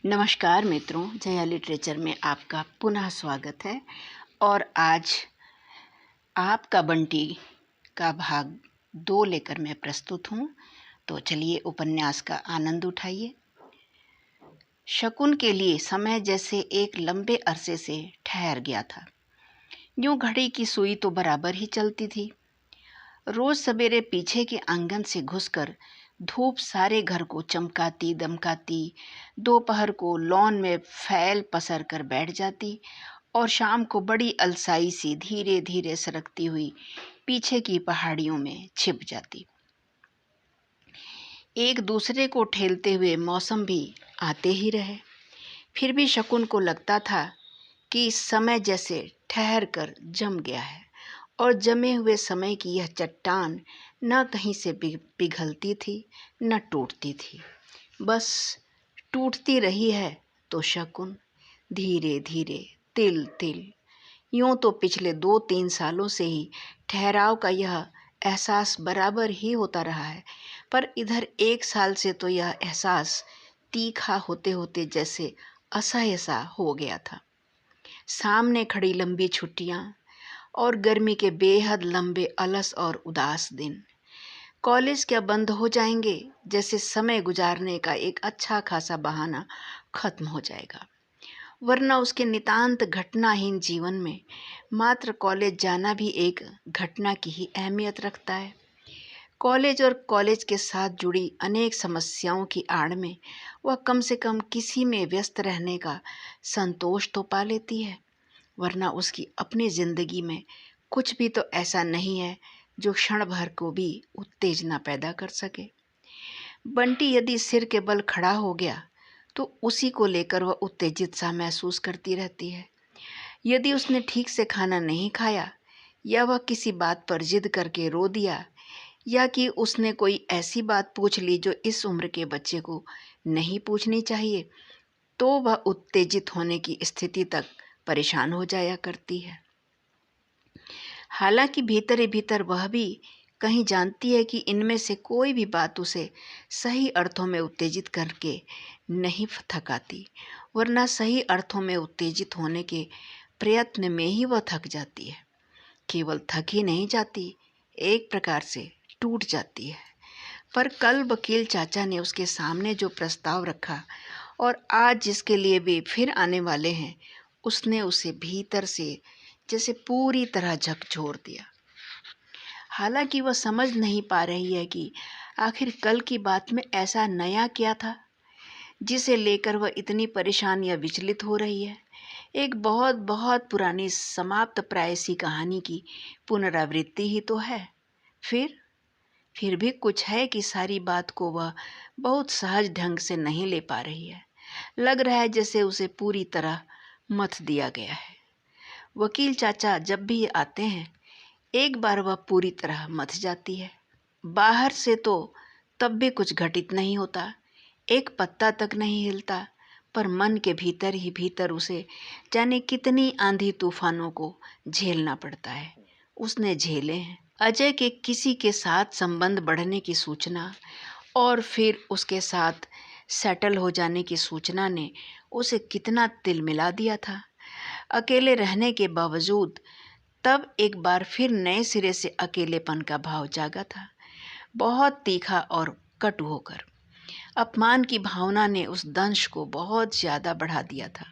नमस्कार मित्रों, जया लिटरेचर में आपका पुनः स्वागत है। और आज आपका बंटी का भाग 2 लेकर मैं प्रस्तुत हूँ। तो चलिए उपन्यास का आनंद उठाइए। शकुन के लिए समय जैसे एक लंबे अरसे से ठहर गया था। यूं घड़ी की सुई तो बराबर ही चलती थी। रोज सवेरे पीछे के आंगन से घुसकर धूप सारे घर को चमकाती दमकाती, दोपहर को लॉन में फैल पसर कर बैठ जाती और शाम को बड़ी अलसाई सी धीरे धीरे सरकती हुई पीछे की पहाड़ियों में छिप जाती। एक दूसरे को ठेलते हुए मौसम भी आते ही रहे, फिर भी शकुन को लगता था कि समय जैसे ठहर कर जम गया है और जमे हुए समय की यह चट्टान न कहीं से पिघलती थी न टूटती थी, बस टूटती रही है। तो शकुन धीरे धीरे तिल तिल, यूं तो पिछले 2-3 सालों से ही ठहराव का यह एहसास बराबर ही होता रहा है, पर इधर 1 साल से तो यह एहसास तीखा होते होते जैसे असह्य सा हो गया था। सामने खड़ी लंबी छुट्टियां और गर्मी के बेहद लंबे अलस और उदास दिन, कॉलेज क्या बंद हो जाएंगे जैसे समय गुजारने का एक अच्छा खासा बहाना खत्म हो जाएगा, वरना उसके नितांत घटनाहीन जीवन में मात्र कॉलेज जाना भी एक घटना की ही अहमियत रखता है। कॉलेज और कॉलेज के साथ जुड़ी अनेक समस्याओं की आड़ में वह कम से कम किसी में व्यस्त रहने का संतोष तो पा लेती है, वरना उसकी अपनी जिंदगी में कुछ भी तो ऐसा नहीं है जो क्षण भर को भी उत्तेजना पैदा कर सके। बंटी यदि सिर के बल खड़ा हो गया तो उसी को लेकर वह उत्तेजित सा महसूस करती रहती है। यदि उसने ठीक से खाना नहीं खाया, या वह किसी बात पर जिद करके रो दिया, या कि उसने कोई ऐसी बात पूछ ली जो इस उम्र के बच्चे को नहीं पूछनी चाहिए, तो वह उत्तेजित होने की स्थिति तक परेशान हो जाया करती है। हालांकि भीतर ही भीतर वह भी कहीं जानती है कि इनमें से कोई भी बात उसे सही अर्थों में उत्तेजित करके नहीं थकाती, वरना सही अर्थों में उत्तेजित होने के प्रयत्न में ही वह थक जाती है। केवल थक ही नहीं जाती, एक प्रकार से टूट जाती है। पर कल वकील चाचा ने उसके सामने जो प्रस्ताव रखा और आज जिसके लिए वे फिर आने वाले हैं, उसने उसे भीतर से जैसे पूरी तरह झकझोर दिया। हालांकि वह समझ नहीं पा रही है कि आखिर कल की बात में ऐसा नया क्या था जिसे लेकर वह इतनी परेशान या विचलित हो रही है। एक बहुत बहुत पुरानी समाप्त प्राय सी कहानी की पुनरावृत्ति ही तो है। फिर भी कुछ है कि सारी बात को वह बहुत सहज ढंग से नहीं ले पा रही है। लग रहा है जैसे उसे पूरी तरह मथ दिया गया है। वकील चाचा जब भी आते हैं, एक बार वह पूरी तरह मथ जाती है। बाहर से तो तब भी कुछ घटित नहीं होता, एक पत्ता तक नहीं हिलता, पर मन के भीतर ही भीतर उसे जाने कितनी आंधी तूफानों को झेलना पड़ता है। उसने झेले हैं। अजय के किसी के साथ संबंध बढ़ने की सूचना और फिर उसके साथ सेटल हो जाने की सूचना ने उसे कितना तिलमिला दिया था। अकेले रहने के बावजूद तब एक बार फिर नए सिरे से अकेलेपन का भाव जागा था, बहुत तीखा और कटु होकर। अपमान की भावना ने उस दंश को बहुत ज़्यादा बढ़ा दिया था।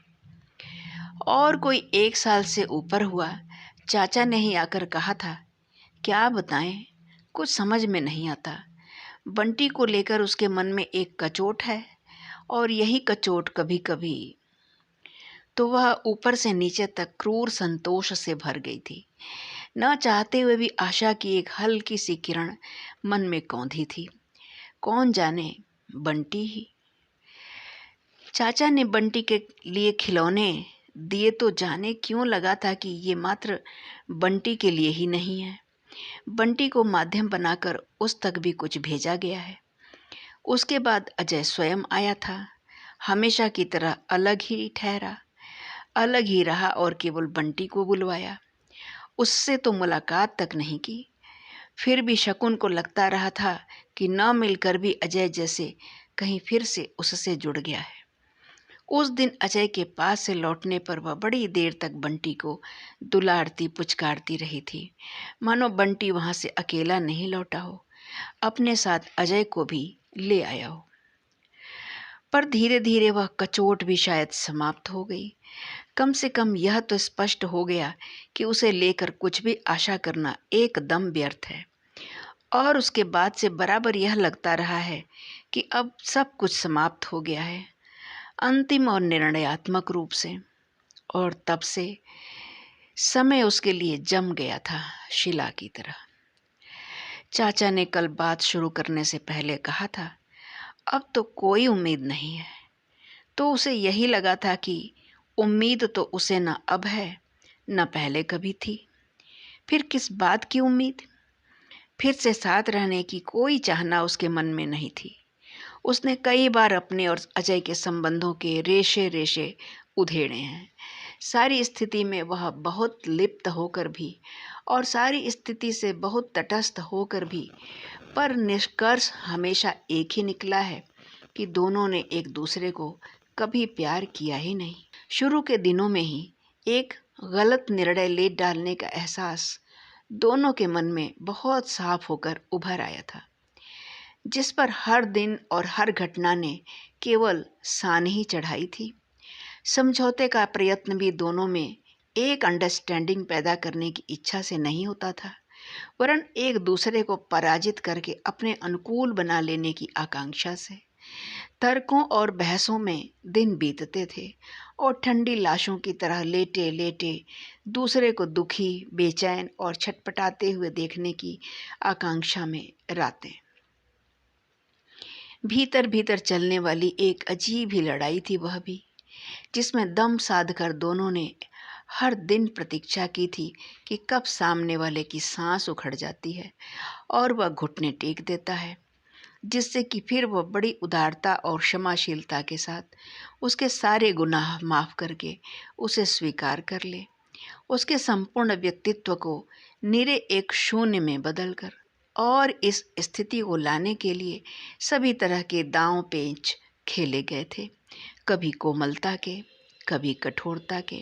और कोई 1 साल से ऊपर हुआ, चाचा ने ही आकर कहा था, क्या बताएं, कुछ समझ में नहीं आता। बंटी को लेकर उसके मन में एक कचोट है, और यही कचोट कभी कभी तो वह ऊपर से नीचे तक क्रूर संतोष से भर गई थी। न चाहते हुए भी आशा की एक हल्की सी किरण मन में कौंधी थी। कौन जाने, बंटी ही। चाचा ने बंटी के लिए खिलौने दिए तो जाने क्यों लगा था कि ये मात्र बंटी के लिए ही नहीं है। बंटी को माध्यम बनाकर उस तक भी कुछ भेजा गया है। उसके बाद अजय स्वयं आया था, हमेशा की तरह अलग ही ठहरा, अलग ही रहा और केवल बंटी को बुलवाया। उससे तो मुलाकात तक नहीं की। फिर भी शकुन को लगता रहा था कि न मिलकर भी अजय जैसे कहीं फिर से उससे जुड़ गया है। उस दिन अजय के पास से लौटने पर वह बड़ी देर तक बंटी को दुलारती पुचकारती रही थी, मानो बंटी वहां से अकेला नहीं लौटा हो, अपने साथ अजय को भी ले आया हो। पर धीरे धीरे वह कचोट भी शायद समाप्त हो गई। कम से कम यह तो स्पष्ट हो गया कि उसे लेकर कुछ भी आशा करना एकदम व्यर्थ है। और उसके बाद से बराबर यह लगता रहा है कि अब सब कुछ समाप्त हो गया है, अंतिम और निर्णयात्मक रूप से। और तब से समय उसके लिए जम गया था, शिला की तरह। चाचा ने कल बात शुरू करने से पहले कहा था, अब तो कोई उम्मीद नहीं है। तो उसे यही लगा था कि उम्मीद तो उसे न अब है न पहले कभी थी। फिर किस बात की उम्मीद? फिर से साथ रहने की कोई चाहना उसके मन में नहीं थी। उसने कई बार अपने और अजय के संबंधों के रेशे रेशे उधेड़े हैं। सारी स्थिति में वह बहुत लिप्त होकर भी और सारी स्थिति से बहुत तटस्थ होकर भी, पर निष्कर्ष हमेशा एक ही निकला है कि दोनों ने एक दूसरे को कभी प्यार किया ही नहीं। शुरू के दिनों में ही एक गलत निर्णय ले डालने का एहसास दोनों के मन में बहुत साफ होकर उभर आया था, जिस पर हर दिन और हर घटना ने केवल सान ही चढ़ाई थी। समझौते का प्रयत्न भी दोनों में एक अंडरस्टैंडिंग पैदा करने की इच्छा से नहीं होता था, वरन एक दूसरे को पराजित करके अपने अनुकूल बना लेने की आकांक्षा से। तर्कों और बहसों में दिन बीतते थे और ठंडी लाशों की तरह लेटे लेटे दूसरे को दुखी, बेचैन और छटपटाते हुए देखने की आकांक्षा में रातें। भीतर भीतर चलने वाली एक अजीब ही लड़ाई थी वह भी, जिसमें दम साध कर दोनों ने हर दिन प्रतीक्षा की थी कि कब सामने वाले की सांस उखड़ जाती है और वह घुटने टेक देता है, जिससे कि फिर वह बड़ी उदारता और क्षमाशीलता के साथ उसके सारे गुनाह माफ़ करके उसे स्वीकार कर ले, उसके संपूर्ण व्यक्तित्व को निरे एक शून्य में बदलकर। और इस स्थिति को लाने के लिए सभी तरह के दांव पेंच खेले गए थे, कभी कोमलता के, कभी कठोरता के,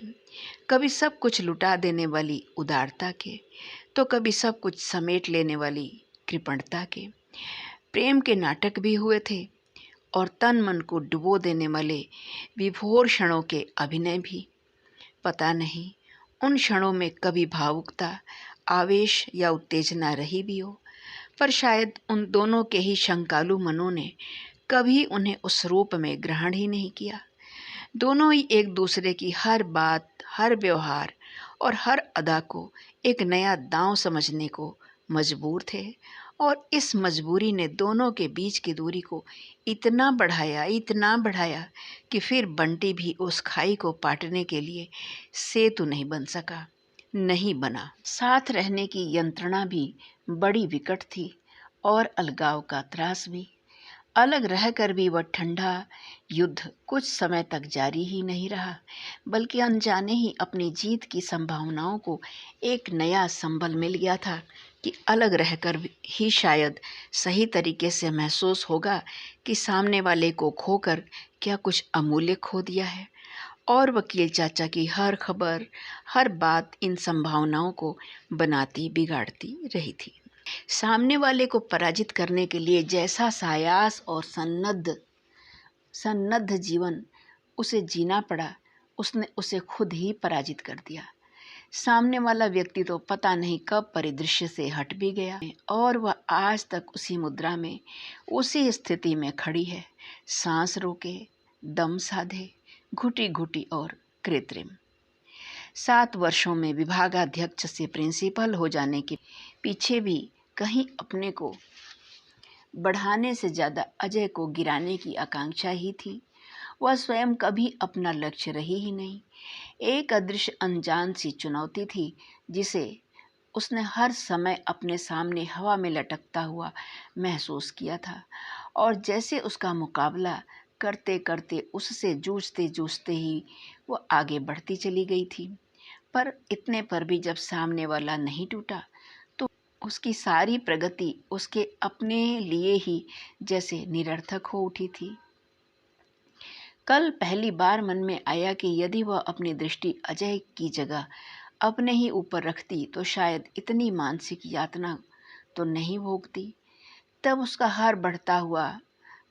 कभी सब कुछ लुटा देने वाली उदारता के, तो कभी सब कुछ समेट लेने वाली कृपणता के। प्रेम के नाटक भी हुए थे और तन मन को डुबो देने वाले विभोर क्षणों के अभिनय भी। पता नहीं उन क्षणों में कभी भावुकता, आवेश या उत्तेजना रही भी हो, पर शायद उन दोनों के ही शंकालु मनों ने कभी उन्हें उस रूप में ग्रहण ही नहीं किया। दोनों ही एक दूसरे की हर बात, हर व्यवहार और हर अदा को एक नया दांव समझने को मजबूर थे, और इस मजबूरी ने दोनों के बीच की दूरी को इतना बढ़ाया कि फिर बंटी भी उस खाई को पाटने के लिए सेतु नहीं बन सका, नहीं बना। साथ रहने की यंत्रणा भी बड़ी विकट थी और अलगाव का त्रास भी। अलग रहकर भी वह ठंडा युद्ध कुछ समय तक जारी ही नहीं रहा, बल्कि अनजाने ही अपनी जीत की संभावनाओं को एक नया संबल मिल गया था कि अलग रहकर ही शायद सही तरीके से महसूस होगा कि सामने वाले को खोकर क्या कुछ अमूल्य खो दिया है। और वकील चाचा की हर खबर, हर बात इन संभावनाओं को बनाती बिगाड़ती रही थी। सामने वाले को पराजित करने के लिए जैसा सायास और सन्नद्ध जीवन उसे जीना पड़ा, उसने उसे खुद ही पराजित कर दिया। सामने वाला व्यक्ति तो पता नहीं कब परिदृश्य से हट भी गया और वह आज तक उसी मुद्रा में, उसी स्थिति में खड़ी है, सांस रोके, दम साधे, घुटी घुटी और कृत्रिम। 7 वर्षों में विभागाध्यक्ष से प्रिंसिपल हो जाने के पीछे भी कहीं अपने को बढ़ाने से ज़्यादा अजय को गिराने की आकांक्षा ही थी। वह स्वयं कभी अपना लक्ष्य रही ही नहीं, एक अदृश्य अनजान सी चुनौती थी जिसे उसने हर समय अपने सामने हवा में लटकता हुआ महसूस किया था, और जैसे उसका मुकाबला करते करते, उससे जूझते जूझते ही वो आगे बढ़ती चली गई थी। पर इतने पर भी जब सामने वाला नहीं टूटा तो उसकी सारी प्रगति उसके अपने लिए ही जैसे निरर्थक हो उठी थी। कल पहली बार मन में आया कि यदि वह अपनी दृष्टि अजय की जगह अपने ही ऊपर रखती तो शायद इतनी मानसिक यातना तो नहीं भोगती। तब उसका हर बढ़ता हुआ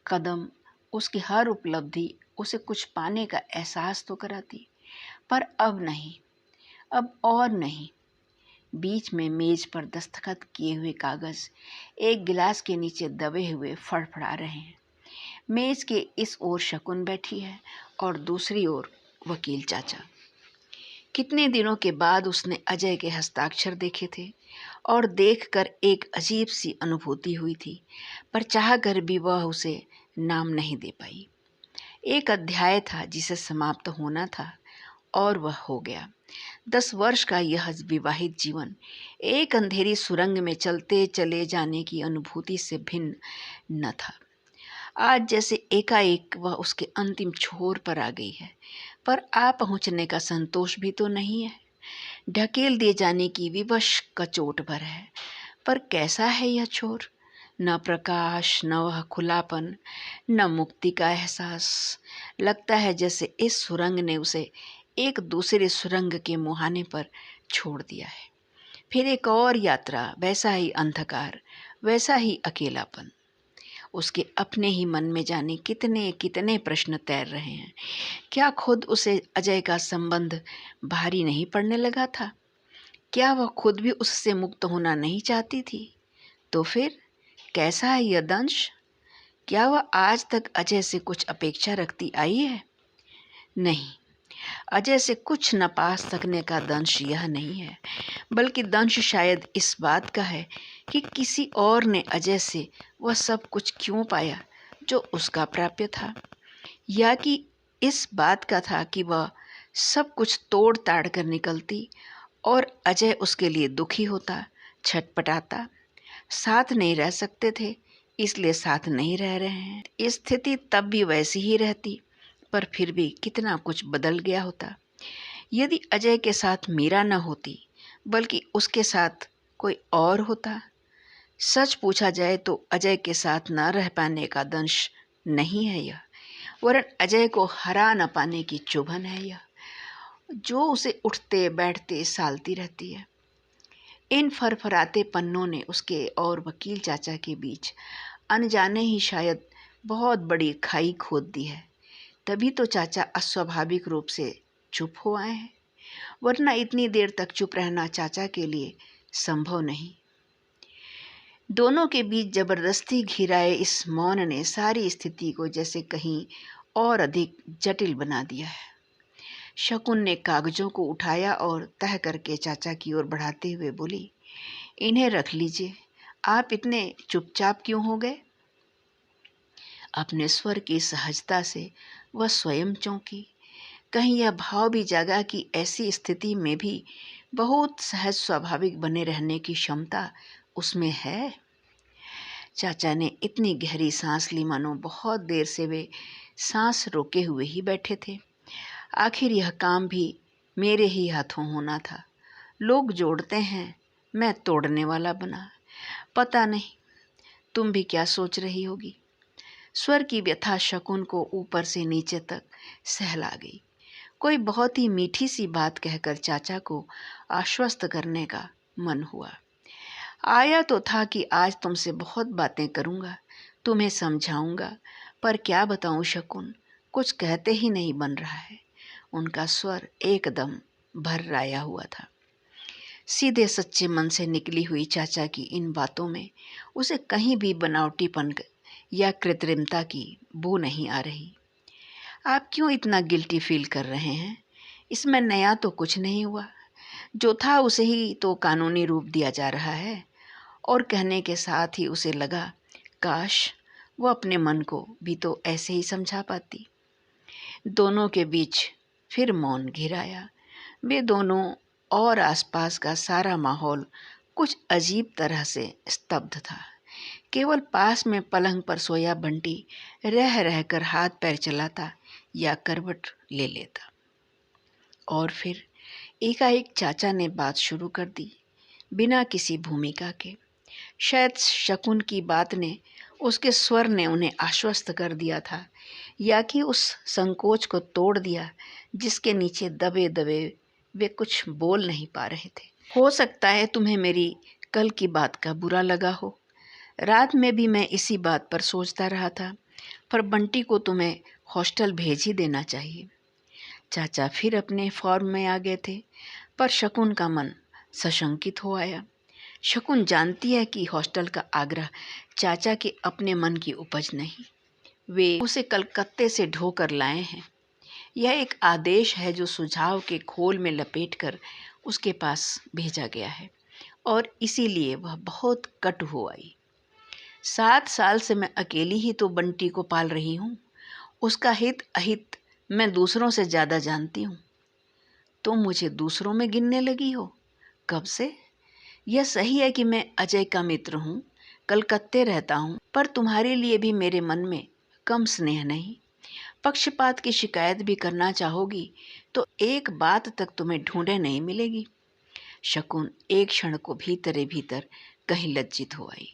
कदम, उसकी हर उपलब्धि उसे कुछ पाने का एहसास तो कराती। पर अब नहीं, अब और नहीं। बीच में मेज पर दस्तखत किए हुए कागज एक गिलास के नीचे दबे हुए फड़फड़ा रहे हैं। मेज के इस ओर शकुन बैठी है और दूसरी ओर वकील चाचा। कितने दिनों के बाद उसने अजय के हस्ताक्षर देखे थे और देखकर एक अजीब सी अनुभूति हुई थी, पर चाहकर भी वह उसे नाम नहीं दे पाई। एक अध्याय था जिसे समाप्त होना था और वह हो गया। 10 वर्ष का यह विवाहित जीवन एक अंधेरी सुरंग में चलते चले जाने की अनुभूति से भिन्न न था। आज जैसे एकाएक वह उसके अंतिम छोर पर आ गई है, पर आ पहुंचने का संतोष भी तो नहीं है। ढकेल दिए जाने की विवश का चोट भर है, पर कैसा है यह छोर? न प्रकाश, न वह खुलापन, न मुक्ति का एहसास। लगता है जैसे इस सुरंग ने उसे एक दूसरे सुरंग के मुहाने पर छोड़ दिया है। फिर एक और यात्रा, वैसा ही अंधकार, वैसा ही अकेलापन। उसके अपने ही मन में जाने कितने कितने प्रश्न तैर रहे हैं। क्या खुद उसे अजय का संबंध भारी नहीं पड़ने लगा था? क्या वह खुद भी उससे मुक्त होना नहीं चाहती थी? तो फिर कैसा है यह दंश? क्या वह आज तक अजय से कुछ अपेक्षा रखती आई है? नहीं, अजय से कुछ न पा सकने का दंश यह नहीं है, बल्कि दंश शायद इस बात का है कि किसी और ने अजय से वह सब कुछ क्यों पाया जो उसका प्राप्य था, या कि इस बात का था कि वह सब कुछ तोड़ ताड़ कर निकलती और अजय उसके लिए दुखी होता, छटपटाता। साथ नहीं रह सकते थे, इसलिए साथ नहीं रह रहे हैं। स्थिति तब भी वैसी ही रहती, पर फिर भी कितना कुछ बदल गया होता। यदि अजय के साथ मीरा न होती, बल्कि उसके साथ कोई और होता। सच पूछा जाए तो अजय के साथ न रह पाने का दंश नहीं है यह, वरन अजय को हरा न पाने की चुभन है यह, जो उसे उठते बैठते सालती रहती है। इन फरफराते पन्नों ने उसके और वकील चाचा के बीच अनजाने ही शायद बहुत बड़ी खाई खोद दी है। तभी तो चाचा अस्वाभाविक रूप से चुप हो आए हैं, वरना इतनी देर तक चुप रहना चाचा के लिए संभव नहीं। दोनों के बीच जबरदस्ती घिराए इस मौन ने सारी स्थिति को जैसे कहीं और अधिक जटिल बना दिया है। शकुन ने कागजों को उठाया और तह करके चाचा की ओर बढ़ाते हुए बोली, इन्हें रख लीजिए, आप इतने चुपचाप क्यों हो गए? अपने स्वर की सहजता से वह स्वयं चौंकी। कहीं यह भाव भी जागा कि ऐसी स्थिति में भी बहुत सहज स्वाभाविक बने रहने की क्षमता उसमें है। चाचा ने इतनी गहरी सांस ली मानो बहुत देर से वे सांस रोके हुए ही बैठे थे। आखिर यह काम भी मेरे ही हाथों होना था। लोग जोड़ते हैं, मैं तोड़ने वाला बना। पता नहीं तुम भी क्या सोच रही होगी। स्वर की व्यथा शकुन को ऊपर से नीचे तक सहला गई। कोई बहुत ही मीठी सी बात कहकर चाचा को आश्वस्त करने का मन हुआ। आया तो था कि आज तुमसे बहुत बातें करूँगा, तुम्हें समझाऊंगा, पर क्या बताऊं शकुन, कुछ कहते ही नहीं बन रहा है। उनका स्वर एकदम भर्राया हुआ था। सीधे सच्चे मन से निकली हुई चाचा की इन बातों में उसे कहीं भी बनावटीपन या कृत्रिमता की बू नहीं आ रही। आप क्यों इतना गिल्टी फील कर रहे हैं? इसमें नया तो कुछ नहीं हुआ, जो था उसे ही तो कानूनी रूप दिया जा रहा है। और कहने के साथ ही उसे लगा, काश वो अपने मन को भी तो ऐसे ही समझा पाती। दोनों के बीच फिर मौन घिराया। वे दोनों और आसपास का सारा माहौल कुछ अजीब तरह से स्तब्ध था। केवल पास में पलंग पर सोया बंटी रह रहकर हाथ पैर चलाता या करवट ले लेता। और फिर एकाएक चाचा ने बात शुरू कर दी, बिना किसी भूमिका के। शायद शकुन की बात ने उसके स्वर ने उन्हें आश्वस्त कर दिया था, या कि उस संकोच को तोड़ दिया जिसके नीचे दबे दबे वे कुछ बोल नहीं पा रहे थे। हो सकता है तुम्हें मेरी कल की बात का बुरा लगा हो। रात में भी मैं इसी बात पर सोचता रहा था, पर बंटी को तुम्हें हॉस्टल भेज ही देना चाहिए। चाचा फिर अपने फॉर्म में आ गए थे, पर शकुन का मन सशंकित हो आया। शकुन जानती है कि हॉस्टल का आग्रह चाचा के अपने मन की उपज नहीं, वे उसे कलकत्ते से ढोकर लाए हैं। यह एक आदेश है जो सुझाव के खोल में लपेटकर उसके पास भेजा गया है, और इसीलिए वह बहुत कटु हो आई। 7 साल से मैं अकेली ही तो बंटी को पाल रही हूँ। उसका हित अहित मैं दूसरों से ज़्यादा जानती हूँ। तुम मुझे दूसरों में गिनने लगी हो? कब से? यह सही है कि मैं अजय का मित्र हूँ, कलकत्ते रहता हूँ, पर तुम्हारे लिए भी मेरे मन में कम स्नेह नहीं। पक्षपात की शिकायत भी करना चाहोगी तो एक बात तक तुम्हें ढूंढे नहीं मिलेगी। शकुन एक क्षण को भीतर ही भीतर कहीं लज्जित हो आई।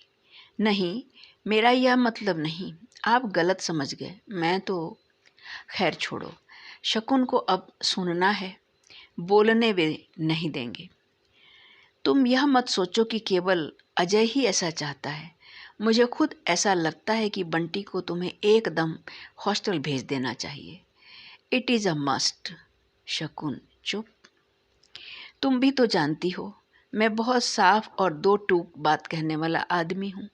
नहीं, मेरा यह मतलब नहीं, आप गलत समझ गए। मैं तो खैर छोड़ो। शकुन को अब सुनना है, बोलने वे नहीं देंगे। तुम यह मत सोचो कि केवल अजय ही ऐसा चाहता है। मुझे खुद ऐसा लगता है कि बंटी को तुम्हें एकदम हॉस्टल भेज देना चाहिए। It is a must. शकुन चुप। तुम भी तो जानती हो मैं बहुत साफ और दो टूक बात कहने वाला आदमी हूँ।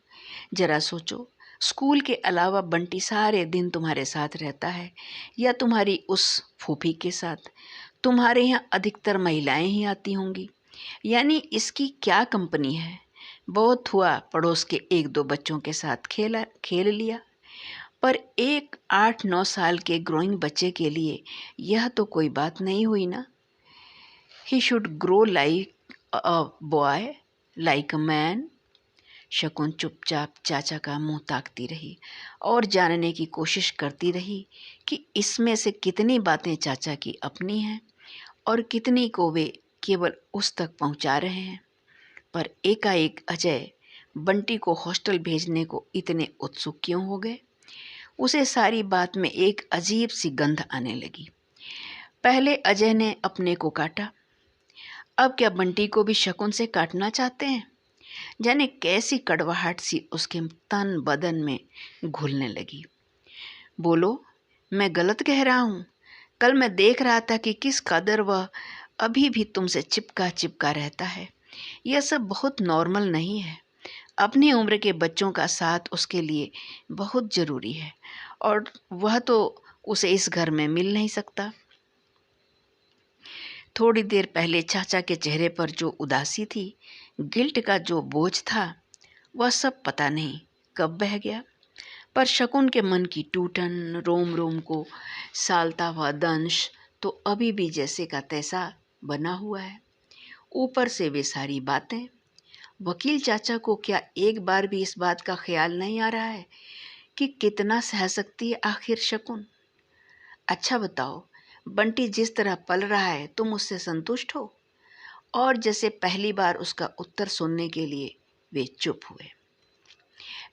जरा सोचो, स्कूल के अलावा बंटी सारे दिन तुम्हारे साथ रहता है, या तुम्हारी उस फूफी के साथ। तुम्हारे यहाँ अधिकतर महिलाएं ही आती होंगी, यानी इसकी क्या कंपनी है। बहुत हुआ पड़ोस के 1-2 बच्चों के साथ खेल लिया, पर एक 8-9 साल के ग्रोइंग बच्चे के लिए यह तो कोई बात नहीं हुई ना। He should grow like a boy, like a man. शकुन चुपचाप चाचा का मुंह ताकती रही और जानने की कोशिश करती रही कि इसमें से कितनी बातें चाचा की अपनी हैं और कितनी को वे केवल उस तक पहुंचा रहे हैं। पर एकाएक अजय बंटी को हॉस्टल भेजने को इतने उत्सुक क्यों हो गए? उसे सारी बात में एक अजीब सी गंध आने लगी। पहले अजय ने अपने को काटा, अब क्या बंटी को भी शकुन से काटना चाहते हैं? जाने कैसी कड़वाहट सी उसके तन बदन में घुलने लगी। बोलो, मैं गलत कह रहा हूँ? कल मैं देख रहा था कि किस कदर वह अभी भी तुमसे चिपका चिपका रहता है। यह सब बहुत नॉर्मल नहीं है। अपनी उम्र के बच्चों का साथ उसके लिए बहुत ज़रूरी है, और वह तो उसे इस घर में मिल नहीं सकता। थोड़ी देर पहले चाचा के चेहरे पर जो उदासी थी, गिल्ट का जो बोझ था, वह सब पता नहीं कब बह गया। पर शकुन के मन की टूटन, रोम रोम को सालता हुआ दंश तो अभी भी जैसे का तैसा बना हुआ है। ऊपर से वे सारी बातें। वकील चाचा को क्या एक बार भी इस बात का ख्याल नहीं आ रहा है कि कितना सह सकती है आखिर शकुन? अच्छा बताओ, बंटी जिस तरह पल रहा है तुम उससे संतुष्ट हो? और जैसे पहली बार उसका उत्तर सुनने के लिए वे चुप हुए।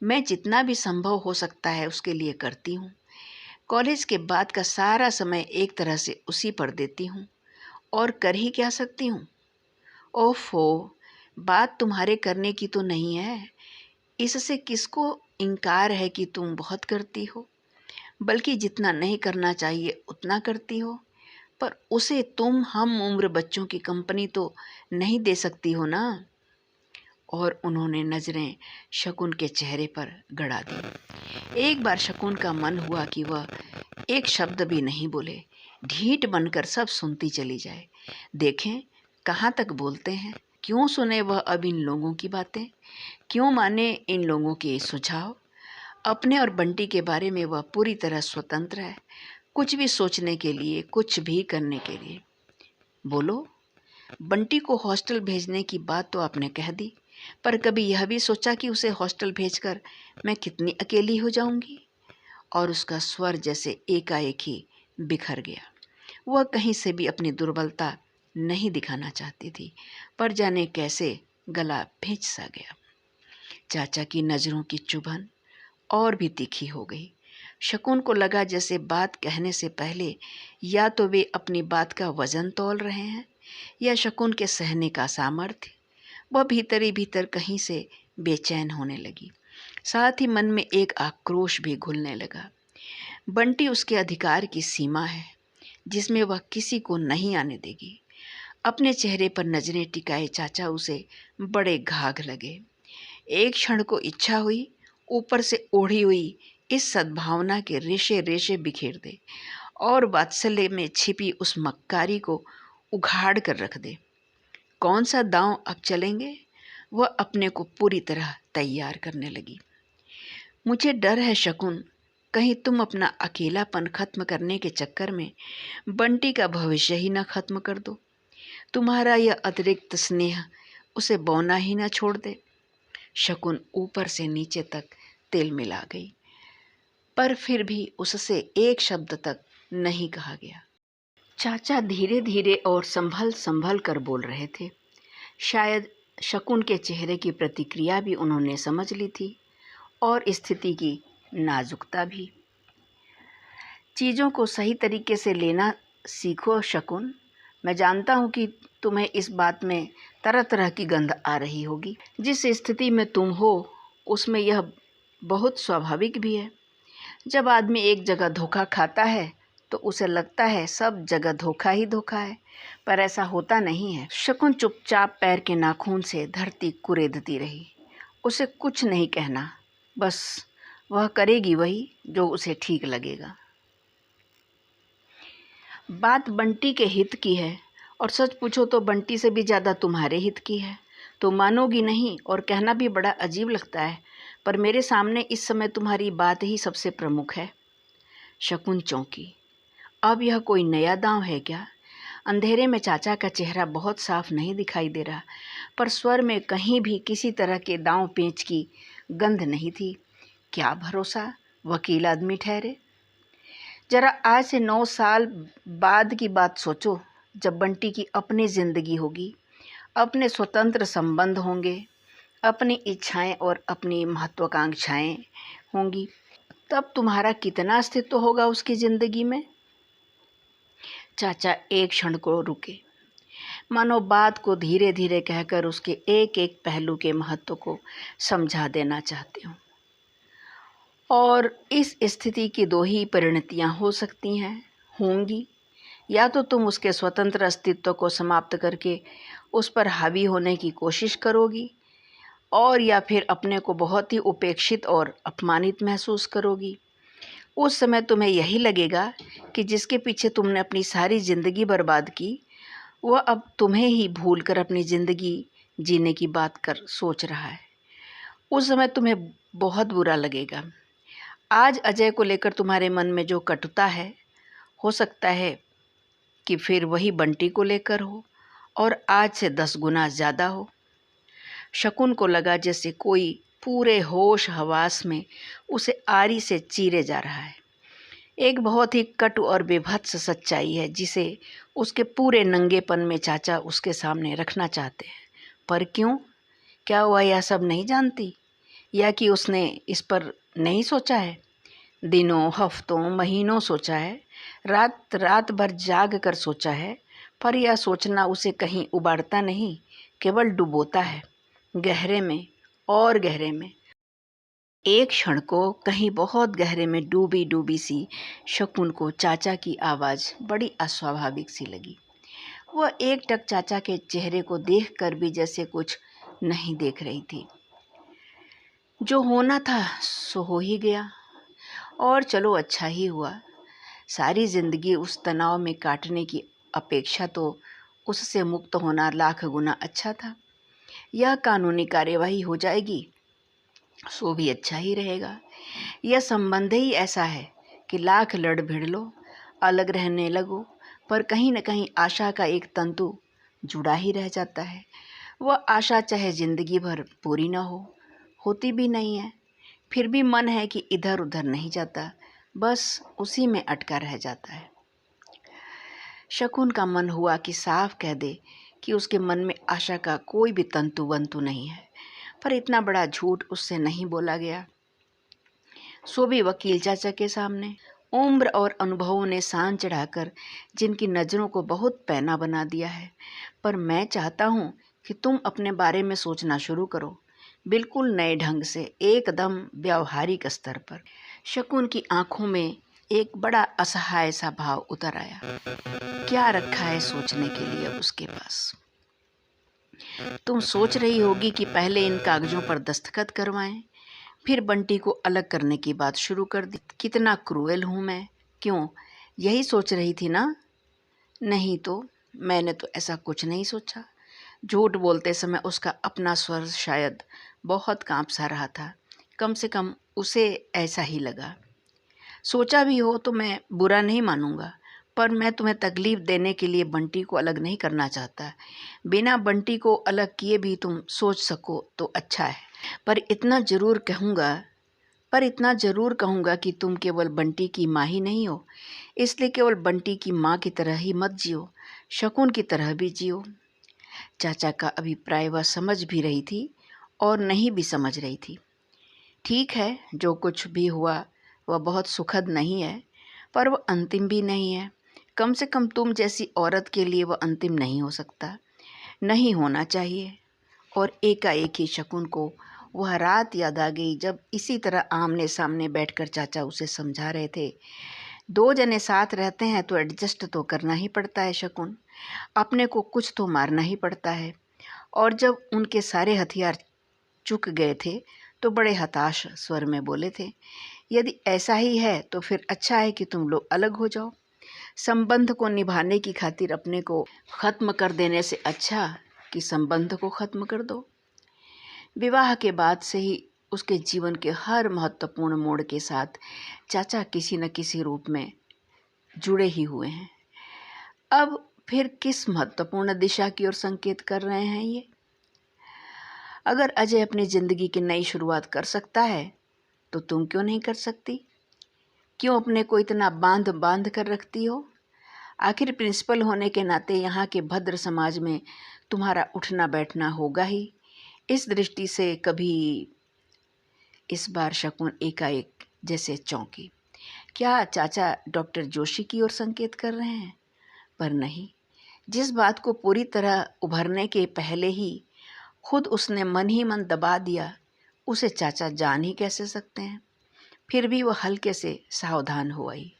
मैं जितना भी संभव हो सकता है उसके लिए करती हूँ। कॉलेज के बाद का सारा समय एक तरह से उसी पर देती हूँ, और कर ही क्या सकती हूँ। ओफो, बात तुम्हारे करने की तो नहीं है। इससे किसको इनकार है कि तुम बहुत करती हो, बल्कि जितना नहीं करना चाहिए उतना करती हो। पर उसे तुम हम उम्र बच्चों की कंपनी तो नहीं दे सकती हो ना। और उन्होंने नजरें शकुन के चेहरे पर गड़ा दी। एक बार शकुन का मन हुआ कि वह एक शब्द भी नहीं बोले, ढीठ बनकर सब सुनती चली जाए। देखें कहाँ तक बोलते हैं। क्यों सुने वह अब इन लोगों की बातें? क्यों माने इन लोगों के सुझाव? अपने और बंटी के बारे में वह पूरी तरह स्वतंत्र है, कुछ भी सोचने के लिए, कुछ भी करने के लिए। बोलो, बंटी को हॉस्टल भेजने की बात तो आपने कह दी, पर कभी यह भी सोचा कि उसे हॉस्टल भेजकर मैं कितनी अकेली हो जाऊंगी? और उसका स्वर जैसे एकाएक ही बिखर गया। वह कहीं से भी अपनी दुर्बलता नहीं दिखाना चाहती थी, पर जाने कैसे गला भींच सा गया। चाचा की नज़रों की चुभन और भी तीखी हो गई। शकुन को लगा जैसे बात कहने से पहले या तो वे अपनी बात का वजन तौल रहे हैं या शकुन के सहने का सामर्थ्य। वह भीतर ही भीतर कहीं से बेचैन होने लगी। साथ ही मन में एक आक्रोश भी घुलने लगा। बंटी उसके अधिकार की सीमा है जिसमें वह किसी को नहीं आने देगी। अपने चेहरे पर नजरें टिकाए चाचा उसे बड़े घाघ लगे। एक क्षण को इच्छा हुई ऊपर से ओढ़ी हुई इस सद्भावना के रेशे रेशे बिखेर दे और वात्सल्य में छिपी उस मक्कारी को उघाड़ कर रख दे। कौन सा दांव अब चलेंगे, वह अपने को पूरी तरह तैयार करने लगी। मुझे डर है शकुन, कहीं तुम अपना अकेलापन खत्म करने के चक्कर में बंटी का भविष्य ही न खत्म कर दो। तुम्हारा यह अतिरिक्त स्नेह उसे बौना ही न छोड़ दे। शकुन ऊपर से नीचे तक तिल मिला गई, पर फिर भी उससे एक शब्द तक नहीं कहा गया। चाचा धीरे धीरे और संभल संभल कर बोल रहे थे। शायद शकुन के चेहरे की प्रतिक्रिया भी उन्होंने समझ ली थी और स्थिति की नाजुकता भी। चीज़ों को सही तरीके से लेना सीखो शकुन। मैं जानता हूँ कि तुम्हें इस बात में तरह तरह की गंध आ रही होगी। जिस स्थिति में तुम हो उसमें यह बहुत स्वाभाविक भी है। जब आदमी एक जगह धोखा खाता है तो उसे लगता है सब जगह धोखा ही धोखा है, पर ऐसा होता नहीं है। शकुन चुपचाप पैर के नाखून से धरती कुरेदती रही। उसे कुछ नहीं कहना, बस वह करेगी वही जो उसे ठीक लगेगा। बात बंटी के हित की है और सच पूछो तो बंटी से भी ज़्यादा तुम्हारे हित की है। तो मानोगी नहीं और कहना भी बड़ा अजीब लगता है, पर मेरे सामने इस समय तुम्हारी बात ही सबसे प्रमुख है। शकुन चौंकी। अब यह कोई नया दांव है क्या? अंधेरे में चाचा का चेहरा बहुत साफ नहीं दिखाई दे रहा, पर स्वर में कहीं भी किसी तरह के दांव पेंच की गंध नहीं थी। क्या भरोसा वकील आदमी ठहरे। जरा आज से 9 साल बाद की बात सोचो, जब बंटी की अपनी ज़िंदगी होगी, अपने स्वतंत्र संबंध होंगे, अपनी इच्छाएं और अपनी महत्वाकांक्षाएं होंगी, तब तुम्हारा कितना अस्तित्व होगा उसकी ज़िंदगी में। चाचा एक क्षण को रुके, मानो बात को धीरे धीरे कहकर उसके एक एक पहलू के महत्व को समझा देना चाहते हो। और इस स्थिति की 2 ही परिणतियाँ हो सकती हैं, होंगी। या तो तुम उसके स्वतंत्र अस्तित्व को समाप्त करके उस पर हावी होने की कोशिश करोगी, और या फिर अपने को बहुत ही उपेक्षित और अपमानित महसूस करोगी। उस समय तुम्हें यही लगेगा कि जिसके पीछे तुमने अपनी सारी ज़िंदगी बर्बाद की, वह अब तुम्हें ही भूलकर अपनी ज़िंदगी जीने की बात कर सोच रहा है। उस समय तुम्हें बहुत बुरा लगेगा। आज अजय को लेकर तुम्हारे मन में जो कटुता है, हो सकता है कि फिर वही बंटी को लेकर हो, और आज से 10 गुना ज़्यादा हो। शकुन को लगा जैसे कोई पूरे होश हवास में उसे आरी से चीरे जा रहा है। एक बहुत ही कटु और बेभत्स सच्चाई है जिसे उसके पूरे नंगेपन में चाचा उसके सामने रखना चाहते हैं। पर क्यों? क्या वह यह सब नहीं जानती, या कि उसने इस पर नहीं सोचा है? दिनों, हफ्तों, महीनों सोचा है, रात रात भर जाग कर सोचा है, पर यह सोचना उसे कहीं उबारता नहीं, केवल डुबोता है, गहरे में और गहरे में। एक क्षण को कहीं बहुत गहरे में डूबी डूबी सी शकुन को चाचा की आवाज़ बड़ी अस्वाभाविक सी लगी। वह एकटक चाचा के चेहरे को देखकर भी जैसे कुछ नहीं देख रही थी। जो होना था सो हो ही गया, और चलो अच्छा ही हुआ। सारी ज़िंदगी उस तनाव में काटने की अपेक्षा तो उससे मुक्त होना लाख गुना अच्छा था। यह कानूनी कार्यवाही हो जाएगी सो भी अच्छा ही रहेगा। यह संबंध ही ऐसा है कि लाख लड़ भिड़ लो, अलग रहने लगो, पर कहीं न कहीं आशा का एक तंतु जुड़ा ही रह जाता है। वह आशा चाहे ज़िंदगी भर पूरी ना हो, होती भी नहीं है, फिर भी मन है कि इधर उधर नहीं जाता, बस उसी में अटका रह जाता है। शकुन का मन हुआ कि साफ कह दे कि उसके मन में आशा का कोई भी तंतु वंतु नहीं है, पर इतना बड़ा झूठ उससे नहीं बोला गया। सो भी वकील चाचा के सामने। उम्र और अनुभवों ने सान चढ़ाकर जिनकी नज़रों को बहुत पैना बना दिया है, पर मैं चाहता हूँ कि तुम अपने बारे में सोचना शुरू करो, बिल्कुल नए ढंग से, एकदम व्यावहारिक स्तर पर। शकुन की आंखों में एक बड़ा असहाय सा भाव उतर आया। क्या रखा है सोचने के लिए अब उसके पास? तुम सोच रही होगी कि पहले इन कागजों पर दस्तखत करवाएं, फिर बंटी को अलग करने की बात शुरू कर दी। कितना क्रूएल हूँ मैं, क्यों? यही सोच रही थी ना? नहीं तो, मैंने तो ऐसा कुछ नहीं सोचा। झूठ बोलते समय उसका अपना स्वर शायद बहुत कांप सा रहा था। कम से कम उसे ऐसा ही लगा। सोचा भी हो तो मैं बुरा नहीं मानूंगा, पर मैं तुम्हें तकलीफ देने के लिए बंटी को अलग नहीं करना चाहता। बिना बंटी को अलग किए भी तुम सोच सको तो अच्छा है, पर इतना ज़रूर कहूँगा कि तुम केवल बंटी की माँ ही नहीं हो, इसलिए केवल बंटी की माँ की तरह ही मत जियो, शकुन की तरह भी जियो। चाचा का अभिप्राय वह समझ भी रही थी और नहीं भी समझ रही थी। ठीक है, जो कुछ भी हुआ वह बहुत सुखद नहीं है, पर वह अंतिम भी नहीं है। कम से कम तुम जैसी औरत के लिए वह अंतिम नहीं हो सकता, नहीं होना चाहिए। और एकाएक ही शकुन को वह रात याद आ गई जब इसी तरह आमने सामने बैठकर चाचा उसे समझा रहे थे। दो जने साथ रहते हैं तो एडजस्ट तो करना ही पड़ता है शकुन, अपने को कुछ तो मारना ही पड़ता है। और जब उनके सारे हथियार चुक गए थे तो बड़े हताश स्वर में बोले थे, यदि ऐसा ही है तो फिर अच्छा है कि तुम लोग अलग हो जाओ। संबंध को निभाने की खातिर अपने को खत्म कर देने से अच्छा कि संबंध को खत्म कर दो। विवाह के बाद से ही उसके जीवन के हर महत्वपूर्ण मोड़ के साथ चाचा किसी न किसी रूप में जुड़े ही हुए हैं। अब फिर किस महत्वपूर्ण दिशा की ओर संकेत कर रहे हैं ये? अगर अजय अपनी जिंदगी की नई शुरुआत कर सकता है तो तुम क्यों नहीं कर सकती? क्यों अपने को इतना बांध बांध कर रखती हो? आखिर प्रिंसिपल होने के नाते यहाँ के भद्र समाज में तुम्हारा उठना बैठना होगा ही। इस दृष्टि से कभी इस बार शकुन एकाएक जैसे चौंकी। क्या चाचा डॉक्टर जोशी की ओर संकेत कर रहे हैं? पर नहीं, जिस बात को पूरी तरह उभरने के पहले ही खुद उसने मन ही मन दबा दिया, उसे चाचा जान ही कैसे सकते हैं? फिर भी वह हल्के से सावधान हो आई।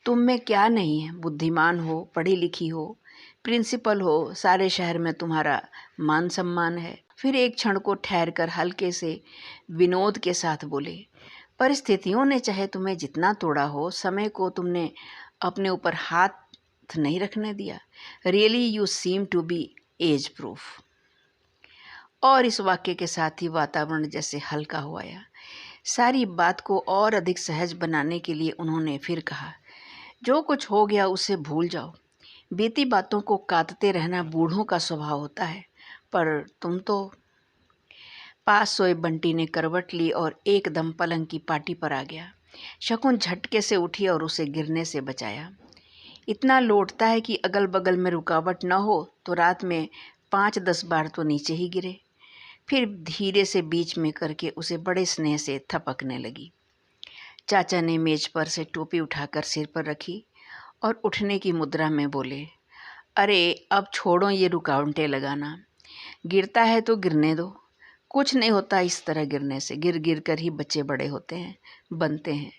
तुम में क्या नहीं है? बुद्धिमान हो, पढ़ी लिखी हो, प्रिंसिपल हो, सारे शहर में तुम्हारा मान सम्मान है। फिर एक क्षण को ठहर कर हल्के से विनोद के साथ बोले, परिस्थितियों ने चाहे तुम्हें जितना तोड़ा हो, समय को तुमने अपने ऊपर हाथ नहीं रखने दिया। Really you seem to be age proof. और इस वाक्य के साथ ही वातावरण जैसे हल्का हो आया। सारी बात को और अधिक सहज बनाने के लिए उन्होंने फिर कहा, जो कुछ हो गया उसे भूल जाओ। बीती बातों को काटते रहना बूढ़ों का स्वभाव होता है, पर तुम तो। पास सोए बंटी ने करवट ली और एकदम पलंग की पाटी पर आ गया। शकुन झटके से उठी और उसे गिरने से बचाया। इतना लौटता है कि अगल बगल में रुकावट न हो तो रात में 5-10 बार तो नीचे ही गिरे। फिर धीरे से बीच में करके उसे बड़े स्नेह से थपकने लगी। चाचा ने मेज पर से टोपी उठाकर सिर पर रखी और उठने की मुद्रा में बोले, अरे अब छोड़ो ये रुकावटें लगाना, गिरता है तो गिरने दो, कुछ नहीं होता इस तरह गिरने से, गिर गिर कर ही बच्चे बड़े होते हैं, बनते हैं।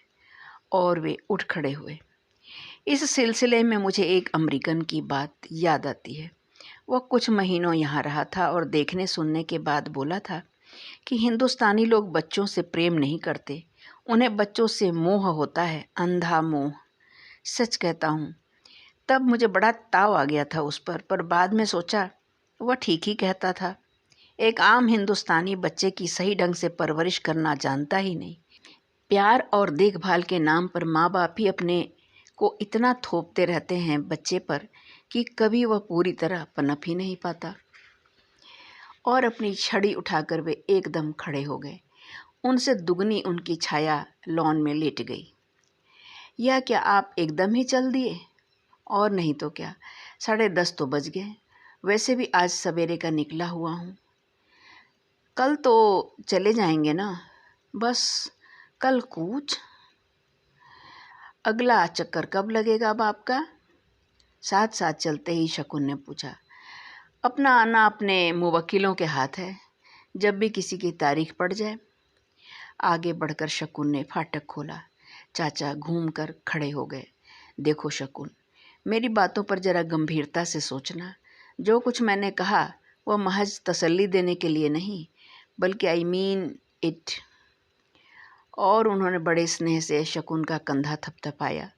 और वे उठ खड़े हुए। इस सिलसिले में मुझे एक अमेरिकन की बात याद आती है। वह कुछ महीनों यहाँ रहा था और देखने सुनने के बाद बोला था कि हिंदुस्तानी लोग बच्चों से प्रेम नहीं करते, उन्हें बच्चों से मोह होता है, अंधा मोह। सच कहता हूँ, तब मुझे बड़ा ताव आ गया था उस पर बाद में सोचा वह ठीक ही कहता था। एक आम हिंदुस्तानी बच्चे की सही ढंग से परवरिश करना जानता ही नहीं। प्यार और देखभाल के नाम पर माँ बाप ही अपने को इतना थोपते रहते हैं बच्चे पर कि कभी वह पूरी तरह पनप ही नहीं पाता। और अपनी छड़ी उठाकर वे एकदम खड़े हो गए। उनसे दुगनी उनकी छाया लॉन में लेट गई। यह क्या आप एकदम ही चल दिए? और नहीं तो क्या, 10:30 तो बज गए। वैसे भी आज सवेरे का निकला हुआ हूँ। कल तो चले जाएंगे ना? बस कल कूच? अगला चक्कर कब लगेगा अब आपका? साथ साथ चलते ही शकुन ने पूछा। अपना आना अपने मुवक्किलों के हाथ है, जब भी किसी की तारीख पड़ जाए। आगे बढ़कर शकुन ने फाटक खोला। चाचा घूमकर खड़े हो गए। देखो शकुन, मेरी बातों पर जरा गंभीरता से सोचना। जो कुछ मैंने कहा वह महज तसल्ली देने के लिए नहीं, बल्कि आई मीन इट। और उन्होंने बड़े स्नेह से शकुन का कंधा थपथपाया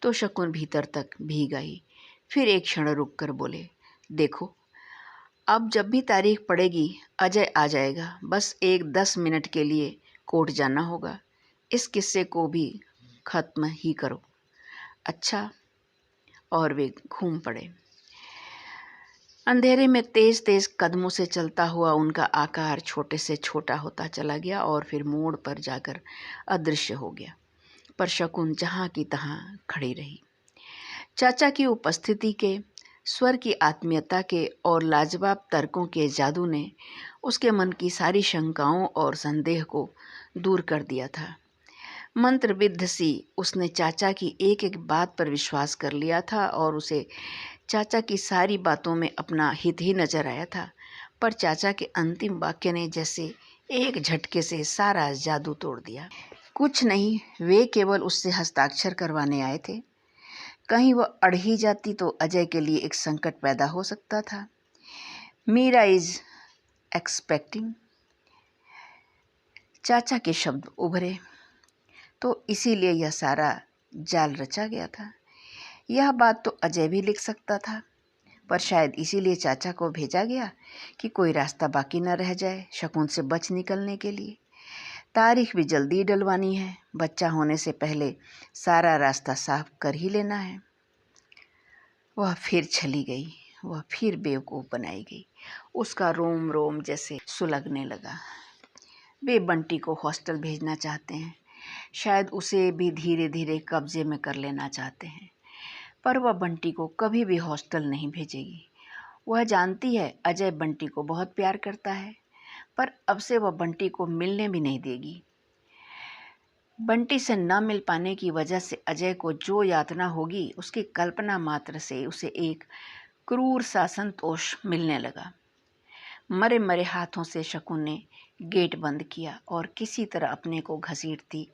तो शकुन भीतर तक भीग आई। फिर एक क्षण रुककर बोले, देखो, अब जब भी तारीख पड़ेगी अजय आ जाएगा। बस 10 मिनट के लिए कोर्ट जाना होगा। इस किस्से को भी खत्म ही करो। अच्छा। और वे घूम पड़े। अंधेरे में तेज तेज कदमों से चलता हुआ उनका आकार छोटे से छोटा होता चला गया और फिर मोड़ पर जाकर अदृश्य हो गया। पर शकुन जहाँ की तहाँ खड़ी रही। चाचा की उपस्थिति के, स्वर की आत्मीयता के और लाजवाब तर्कों के जादू ने उसके मन की सारी शंकाओं और संदेह को दूर कर दिया था। मंत्रविद्ध सी उसने चाचा की एक एक बात पर विश्वास कर लिया था और उसे चाचा की सारी बातों में अपना हित ही नजर आया था। पर चाचा के अंतिम वाक्य ने जैसे एक झटके से सारा जादू तोड़ दिया। कुछ नहीं, वे केवल उससे हस्ताक्षर करवाने आए थे। कहीं वह अड़ ही जाती तो अजय के लिए एक संकट पैदा हो सकता था। मीरा इज एक्सपेक्टिंग, चाचा के शब्द उभरे, तो इसीलिए यह सारा जाल रचा गया था। यह बात तो अजय भी लिख सकता था, पर शायद इसीलिए चाचा को भेजा गया कि कोई रास्ता बाकी न रह जाए शकुन से बच निकलने के लिए। तारीख भी जल्दी डलवानी है, बच्चा होने से पहले सारा रास्ता साफ कर ही लेना है। वह फिर चली गई, वह फिर बेवकूफ़ बनाई गई। उसका रोम रोम जैसे सुलगने लगा। वे बंटी को हॉस्टल भेजना चाहते हैं, शायद उसे भी धीरे धीरे कब्जे में कर लेना चाहते हैं, पर वह बंटी को कभी भी हॉस्टल नहीं भेजेगी। वह जानती है अजय बंटी को बहुत प्यार करता है, पर अब से वह बंटी को मिलने भी नहीं देगी। बंटी से न मिल पाने की वजह से अजय को जो यातना होगी, उसकी कल्पना मात्र से उसे एक क्रूर सा संतोष मिलने लगा। मरे मरे हाथों से शकुन ने गेट बंद किया और किसी तरह अपने को घसीटती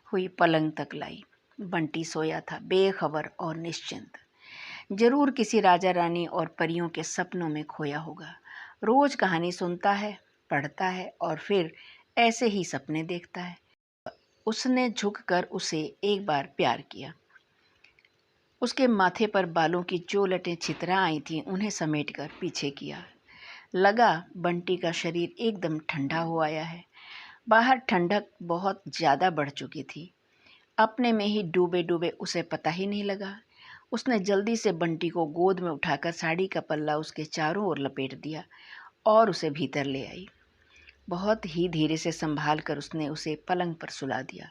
हुई पलंग तक लाई। बंटी सोया था, बेखबर और निश्चिंत। जरूर किसी राजा रानी और परियों के सपनों में खोया होगा। रोज कहानी सुनता है, पढ़ता है और फिर ऐसे ही सपने देखता है। उसने झुककर उसे एक बार प्यार किया। उसके माथे पर बालों की जो लटें छितरा आई थीं, उन्हें समेटकर पीछे किया। लगा बंटी का शरीर एकदम ठंडा हो आया है। बाहर ठंडक बहुत ज़्यादा बढ़ चुकी थी। अपने में ही डूबे डूबे उसे पता ही नहीं लगा। उसने जल्दी से बंटी को गोद में उठाकर साड़ी का पल्ला उसके चारों ओर लपेट दिया और उसे भीतर ले आई। बहुत ही धीरे से संभाल कर उसने उसे पलंग पर सुला दिया,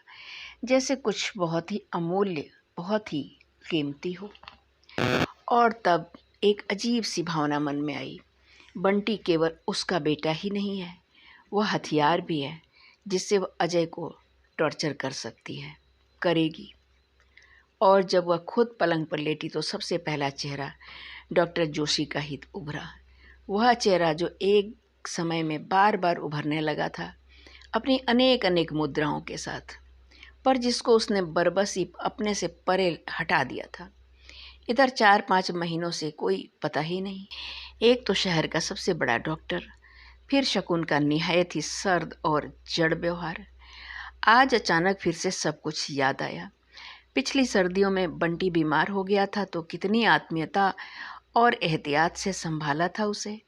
जैसे कुछ बहुत ही अमूल्य, बहुत ही कीमती हो। और तब एक अजीब सी भावना मन में आई। बंटी केवल उसका बेटा ही नहीं है, वह हथियार भी है जिससे वह अजय को टॉर्चर कर सकती है, करेगी। और जब वह खुद पलंग पर लेटी तो सबसे पहला चेहरा डॉक्टर जोशी का ही उभरा। वह चेहरा जो एक समय में बार बार उभरने लगा था अपनी अनेक अनेक मुद्राओं के साथ, पर जिसको उसने बरबसी अपने से परे हटा दिया था। इधर 4-5 महीनों से कोई पता ही नहीं। एक तो शहर का सबसे बड़ा डॉक्टर, फिर शकुन का निहायत ही सर्द और जड़ व्यवहार। आज अचानक फिर से सब कुछ याद आया। पिछली सर्दियों में बंटी बीमार हो गया था तो कितनी आत्मीयता और एहतियात से संभाला था उसे।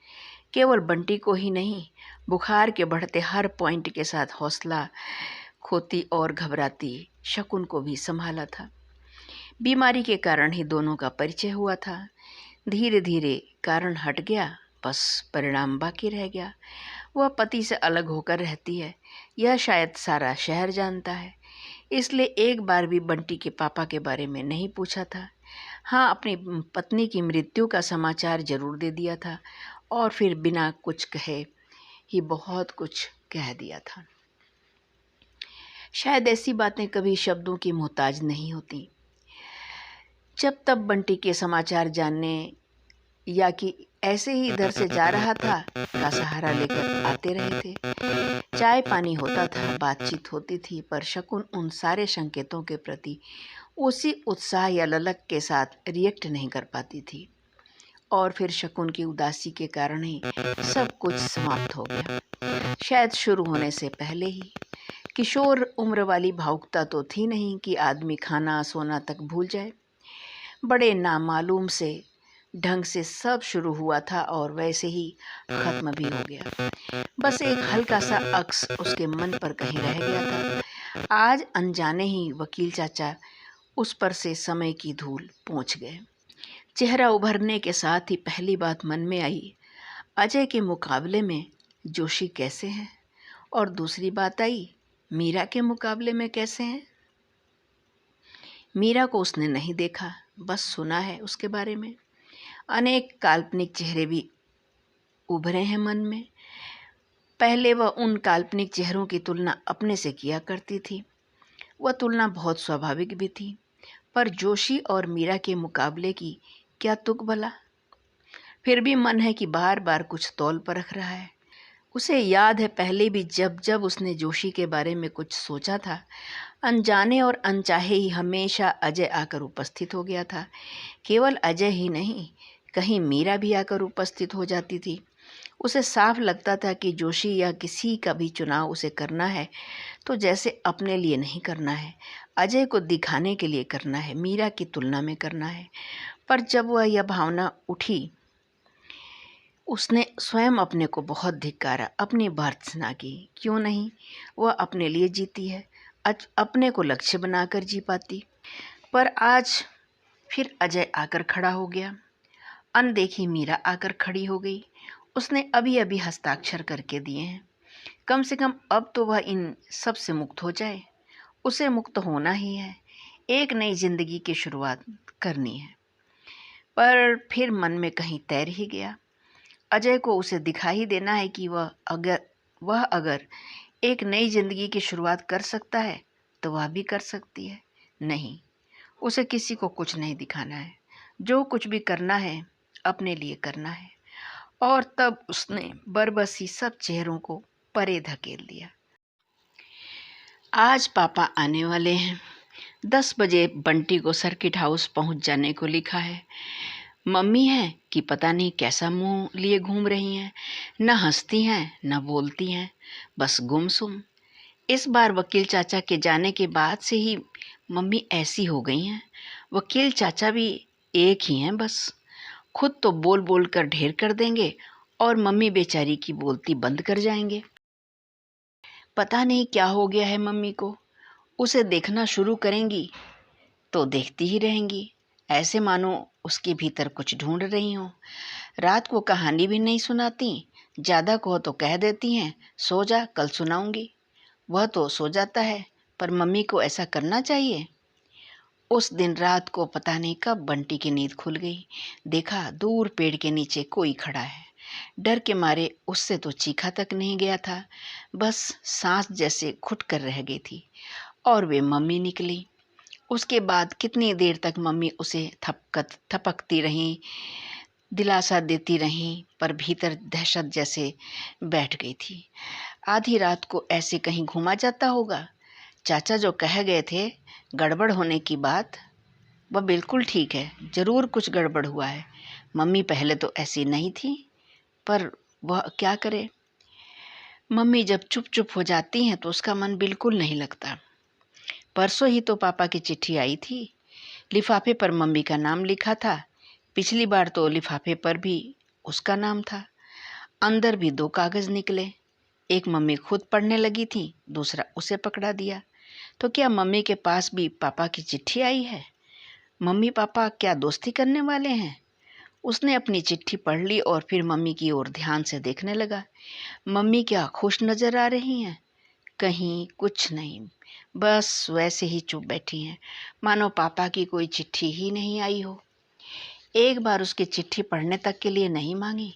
केवल बंटी को ही नहीं, बुखार के बढ़ते हर पॉइंट के साथ हौसला खोती और घबराती शकुन को भी संभाला था। बीमारी के कारण ही दोनों का परिचय हुआ था। धीरे धीरे कारण हट गया, बस परिणाम बाकी रह गया। वह पति से अलग होकर रहती है, यह शायद सारा शहर जानता है, इसलिए एक बार भी बंटी के पापा के बारे में नहीं पूछा था। हाँ, अपनी पत्नी की मृत्यु का समाचार जरूर दे दिया था और फिर बिना कुछ कहे ही बहुत कुछ कह दिया था। शायद ऐसी बातें कभी शब्दों की मोहताज नहीं होती। जब तब बंटी के समाचार जानने या कि ऐसे ही इधर से जा रहा था का सहारा लेकर आते रहे थे। चाय पानी होता था, बातचीत होती थी, पर शकुन उन सारे संकेतों के प्रति उसी उत्साह या ललक के साथ रिएक्ट नहीं कर पाती थी। और फिर शकुन की उदासी के कारण ही सब कुछ समाप्त हो गया। शायद शुरू होने से पहले ही। किशोर उम्र वाली भावुकता तो थी नहीं कि आदमी खाना सोना तक भूल जाए। बड़े नामालूम से ढंग से सब शुरू हुआ था और वैसे ही खत्म भी हो गया। बस एक हल्का सा अक्स उसके मन पर कहीं रह गया था। आज अनजाने ही वकील चाचा उस पर से समय की धूल पोंछ गए। चेहरा उभरने के साथ ही पहली बात मन में आई, अजय के मुकाबले में जोशी कैसे हैं? और दूसरी बात आई, मीरा के मुकाबले में कैसे हैं? मीरा को उसने नहीं देखा, बस सुना है उसके बारे में। अनेक काल्पनिक चेहरे भी उभरे हैं मन में। पहले वह उन काल्पनिक चेहरों की तुलना अपने से किया करती थी। वह तुलना बहुत स्वाभाविक भी थी, पर जोशी और मीरा के मुकाबले की क्या तुक भला। फिर भी मन है कि बार बार कुछ तौल परख रहा है। उसे याद है पहले भी जब जब उसने जोशी के बारे में कुछ सोचा था, अनजाने और अनचाहे ही हमेशा अजय आकर उपस्थित हो गया था। केवल अजय ही नहीं, कहीं मीरा भी आकर उपस्थित हो जाती थी। उसे साफ लगता था कि जोशी या किसी का भी चुनाव उसे करना है तो जैसे अपने लिए नहीं करना है, अजय को दिखाने के लिए करना है, मीरा की तुलना में करना है। पर जब वह यह भावना उठी, उसने स्वयं अपने को बहुत धिक्कारा, अपनी भर्त्सना की। क्यों नहीं, वह अपने लिए जीती है, अपने को लक्ष्य बनाकर जी पाती। पर आज फिर अजय आकर खड़ा हो गया, अनदेखी मीरा आकर खड़ी हो गई। उसने अभी अभी हस्ताक्षर करके दिए हैं। कम से कम अब तो वह इन सब से मुक्त हो जाए। उसे मुक्त होना ही है, एक नई जिंदगी की शुरुआत करनी है। पर फिर मन में कहीं तैर ही गया, अजय को उसे दिखा ही देना है कि वह अगर एक नई जिंदगी की शुरुआत कर सकता है तो वह भी कर सकती है। नहीं, उसे किसी को कुछ नहीं दिखाना है। जो कुछ भी करना है अपने लिए करना है। और तब उसने बरबसी सब चेहरों को परे धकेल दिया। आज पापा आने वाले हैं। 10 बजे बंटी को सर्किट हाउस पहुंच जाने को लिखा है। मम्मी है कि पता नहीं कैसा मुंह लिए घूम रही हैं, न हंसती हैं न बोलती हैं, बस गुमसुम। इस बार वकील चाचा के जाने के बाद से ही मम्मी ऐसी हो गई हैं। वकील चाचा भी एक ही हैं बस, खुद तो बोल बोल कर ढेर कर देंगे और मम्मी बेचारी की बोलती बंद कर जाएंगे। पता नहीं क्या हो गया है मम्मी को, उसे देखना शुरू करेंगी तो देखती ही रहेंगी, ऐसे मानो उसके भीतर कुछ ढूंढ रही हो। रात को कहानी भी नहीं सुनाती, ज़्यादा कहो तो कह देती हैं सो जा कल सुनाऊंगी। वह तो सो जाता है, पर मम्मी को ऐसा करना चाहिए। उस दिन रात को पता नहीं कब बंटी की नींद खुल गई। देखा दूर पेड़ के नीचे कोई खड़ा है। डर के मारे उससे तो चीखा तक नहीं गया था, बस सांस जैसे घुट कर रह गई थी। और वे मम्मी निकली। उसके बाद कितनी देर तक मम्मी उसे थपकती रहीं, दिलासा देती रहीं, पर भीतर दहशत जैसे बैठ गई थी। आधी रात को ऐसे कहीं घूमा जाता होगा। चाचा जो कह गए थे गड़बड़ होने की बात, वह बिल्कुल ठीक है, ज़रूर कुछ गड़बड़ हुआ है। मम्मी पहले तो ऐसी नहीं थी, पर वह क्या करे। मम्मी जब चुप चुप हो जाती हैं तो उसका मन बिल्कुल नहीं लगता। परसों ही तो पापा की चिट्ठी आई थी, लिफाफे पर मम्मी का नाम लिखा था। पिछली बार तो लिफाफे पर भी उसका नाम था। अंदर भी 2 कागज़ निकले, एक मम्मी खुद पढ़ने लगी थी, दूसरा उसे पकड़ा दिया। तो क्या मम्मी के पास भी पापा की चिट्ठी आई है? मम्मी पापा क्या दोस्ती करने वाले हैं? उसने अपनी चिट्ठी पढ़ ली और फिर मम्मी की ओर ध्यान से देखने लगा। मम्मी क्या खुश नज़र आ रही हैं? कहीं कुछ नहीं, बस वैसे ही चुप बैठी हैं, मानो पापा की कोई चिट्ठी ही नहीं आई हो। एक बार उसकी चिट्ठी पढ़ने तक के लिए नहीं मांगी।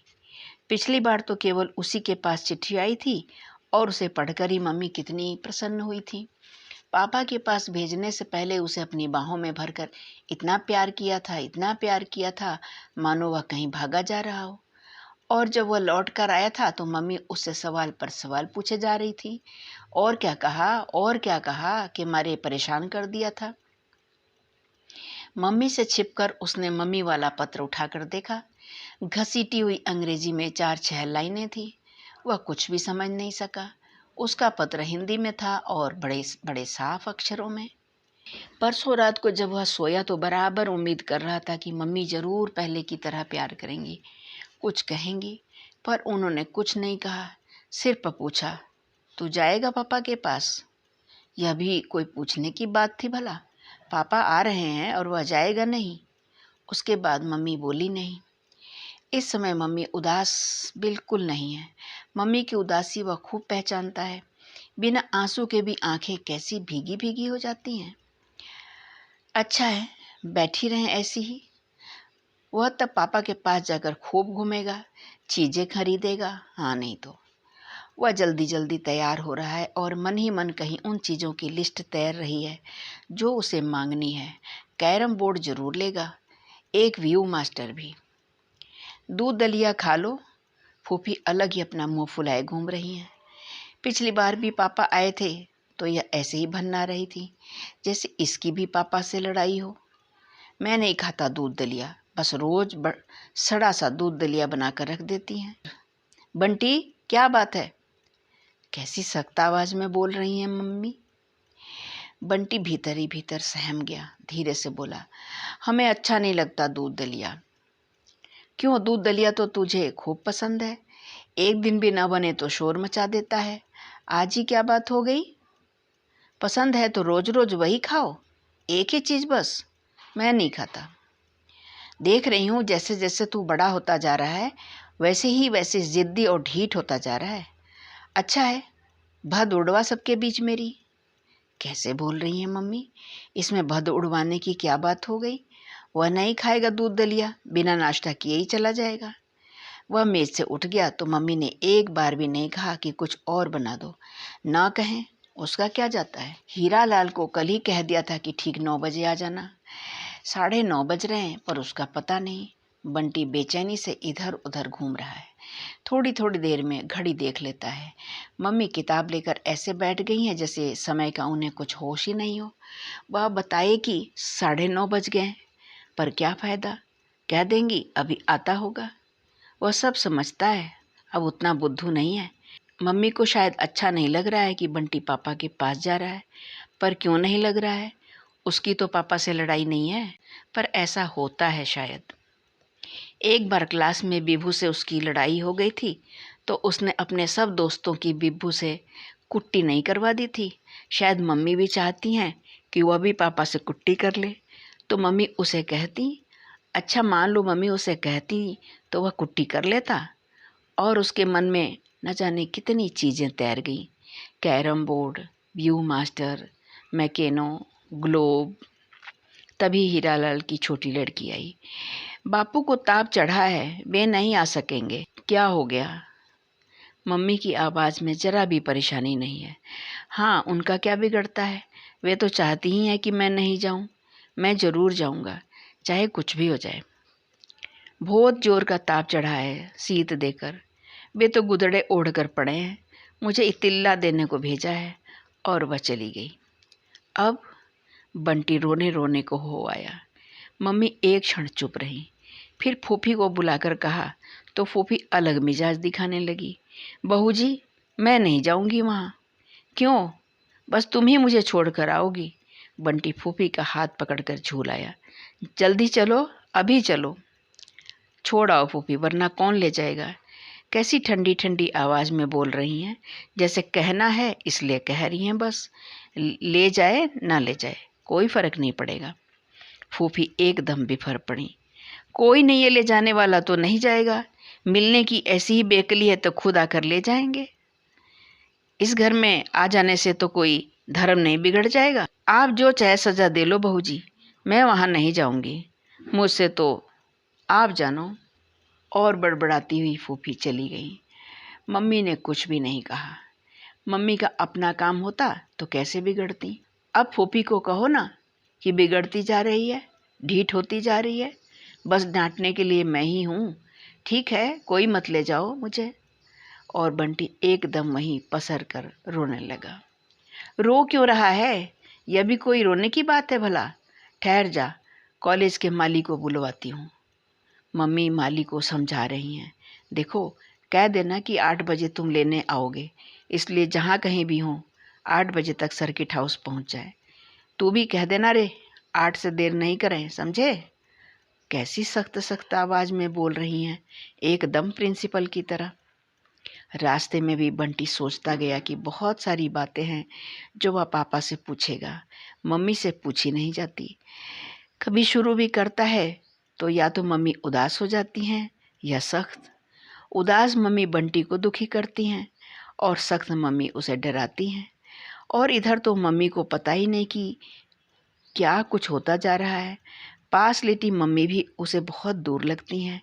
पिछली बार तो केवल उसी के पास चिट्ठी आई थी और उसे पढ़कर ही मम्मी कितनी प्रसन्न हुई थी। पापा के पास भेजने से पहले उसे अपनी बाहों में भरकर इतना प्यार किया था, इतना प्यार किया था, मानो वह कहीं भागा जा रहा हो। और जब वह लौट कर आया था तो मम्मी उससे सवाल पर सवाल पूछे जा रही थी। और क्या कहा कि मारे परेशान कर दिया था। मम्मी से छिपकर उसने मम्मी वाला पत्र उठाकर देखा। घसीटी हुई अंग्रेजी में 4-6 लाइनें थी। वह कुछ भी समझ नहीं सका। उसका पत्र हिंदी में था और बड़े बड़े साफ अक्षरों में। परसों रात को जब वह सोया तो बराबर उम्मीद कर रहा था कि मम्मी जरूर पहले की तरह प्यार करेंगी, कुछ कहेंगी, पर उन्होंने कुछ नहीं कहा। सिर्फ पूछा, तू जाएगा पापा के पास? यह भी कोई पूछने की बात थी भला? पापा आ रहे हैं और वह जाएगा नहीं। उसके बाद मम्मी बोली नहीं। इस समय मम्मी उदास बिल्कुल नहीं है। मम्मी की उदासी वह खूब पहचानता है। बिना आंसू के भी आंखें कैसी भीगी भीगी हो जाती हैं। अच्छा है, बैठी रहें ऐसी ही। वह तब पापा के पास जाकर खूब घूमेगा, चीज़ें खरीदेगा। हाँ नहीं तो वह जल्दी जल्दी तैयार हो रहा है और मन ही मन कहीं उन चीज़ों की लिस्ट तैर रही है जो उसे मांगनी है। कैरम बोर्ड जरूर लेगा, एक व्यू मास्टर भी। दूध दलिया खा लो। फूफी अलग ही अपना मुंह फुलाए घूम रही हैं। पिछली बार भी पापा आए थे तो यह ऐसे ही भन्ना रही थी जैसे इसकी भी पापा से लड़ाई हो। मैं नहीं खाता दूध दलिया, बस रोज सड़ा सा दूध दलिया बनाकर रख देती हैं। बंटी, क्या बात है? कैसी सख्त आवाज में बोल रही हैं मम्मी? बंटी भीतर ही भीतर सहम गया। धीरे से बोला, हमें अच्छा नहीं लगता दूध दलिया। क्यों? दूध दलिया तो तुझे खूब पसंद है। एक दिन भी न बने तो शोर मचा देता है। आज ही क्या बात हो गई? पसंद है तो रोज रोज वही खाओ, एक ही चीज बस। मैं नहीं खाता। देख रही हूँ जैसे जैसे तू बड़ा होता जा रहा है वैसे जिद्दी और ढीठ होता जा रहा है। अच्छा है, भद उड़वा सबके बीच मेरी। कैसे बोल रही हैं मम्मी? इसमें भद उड़वाने की क्या बात हो गई? वह नहीं खाएगा दूध दलिया, बिना नाश्ता किए ही चला जाएगा। वह मेज से उठ गया तो मम्मी ने एक बार भी नहीं कहा कि कुछ और बना दो। ना कहें, उसका क्या जाता है। हीरा लाल को कल ही कह दिया था कि ठीक 9 बजे आ जाना। 9:30 बज रहे हैं पर उसका पता नहीं। बंटी बेचैनी से इधर उधर घूम रहा है। थोड़ी थोड़ी देर में घड़ी देख लेता है। मम्मी किताब लेकर ऐसे बैठ गई हैं जैसे समय का उन्हें कुछ होश ही नहीं हो। वह बताए कि 9:30 बज गए, पर क्या फायदा, कह देंगी अभी आता होगा। वह सब समझता है, अब उतना बुद्धू नहीं है। मम्मी को शायद अच्छा नहीं लग रहा है कि बंटी पापा के पास जा रहा है, पर क्यों नहीं लग रहा है? उसकी तो पापा से लड़ाई नहीं है, पर ऐसा होता है शायद। एक बार क्लास में बिभू से उसकी लड़ाई हो गई थी तो उसने अपने सब दोस्तों की बिभू से कुट्टी नहीं करवा दी थी। शायद मम्मी भी चाहती हैं कि वह भी पापा से कुट्टी कर ले, तो मम्मी उसे कहती। अच्छा, मान लो मम्मी उसे कहती तो वह कुट्टी कर लेता और उसके मन में न जाने कितनी चीज़ें तैर गईं। Carrom board, view master, mechano, globe. तभी हीरालाल की छोटी लड़की आई। बापू को ताप चढ़ा है, वे नहीं आ सकेंगे। क्या हो गया? मम्मी की आवाज़ में जरा भी परेशानी नहीं है। हाँ, उनका क्या बिगड़ता है? वे तो चाहती ही हैं कि मैं नहीं जाऊं। मैं ज़रूर जाऊंगा, चाहे कुछ भी हो जाए। बहुत जोर का ताप चढ़ा है शीत देकर। वे तो गुदड़े ओढ़ कर पड़े हैं। मुझे इतिल्ला देने को भेजा है और वह चली गई। अब बंटी रोने रोने को हो आया। मम्मी एक क्षण चुप रही, फिर फूफी को बुलाकर कहा तो फूफी अलग मिजाज दिखाने लगी। बहू जी, मैं नहीं जाऊंगी वहाँ। क्यों? बस तुम ही मुझे छोड़कर आओगी। बंटी फूफी का हाथ पकड़कर झूल आया। जल्दी चलो, अभी चलो। छोड़ आओ फूफी, वरना कौन ले जाएगा। कैसी ठंडी ठंडी आवाज़ में बोल रही हैं, जैसे कहना है इसलिए कह रही हैं बस। ले जाए ना ले जाए कोई फ़र्क नहीं पड़ेगा। फूफी एकदम बिफर पड़ी। कोई नहीं है ले जाने वाला तो नहीं जाएगा। मिलने की ऐसी ही बेकली है तो खुद आकर ले जाएंगे। इस घर में आ जाने से तो कोई धर्म नहीं बिगड़ जाएगा। आप जो चाहे सजा दे लो बहू जी, मैं वहाँ नहीं जाऊंगी। मुझसे तो आप जानो। और बड़बड़ाती हुई फूफी चली गई। मम्मी ने कुछ भी नहीं कहा। मम्मी का अपना काम होता तो कैसे बिगड़ती। अब फूफी को कहो ना कि बिगड़ती जा रही है, ढीठ होती जा रही है, बस डांटने के लिए मैं ही हूँ। ठीक है, कोई मत ले जाओ मुझे। और बंटी एकदम वहीं पसर कर रोने लगा। रो क्यों रहा है? यह भी कोई रोने की बात है भला? ठहर जा, कॉलेज के माली को बुलवाती हूँ। मम्मी माली को समझा रही हैं। देखो, कह देना कि 8 बजे तुम लेने आओगे, इसलिए जहाँ कहीं भी हो 8 बजे तक सर्किट हाउस पहुँच जाए। तू भी कह देना रे, 8 से देर नहीं करें, समझे? कैसी सख्त सख्त आवाज़ में बोल रही हैं, एकदम प्रिंसिपल की तरह। रास्ते में भी बंटी सोचता गया कि बहुत सारी बातें हैं जो वह पापा से पूछेगा, मम्मी से पूछी नहीं जाती। कभी शुरू भी करता है तो या तो मम्मी उदास हो जाती हैं या सख्त। उदास मम्मी बंटी को दुखी करती हैं और सख्त मम्मी उसे डराती हैं। और इधर तो मम्मी को पता ही नहीं कि क्या कुछ होता जा रहा है। पास लेटी मम्मी भी उसे बहुत दूर लगती हैं।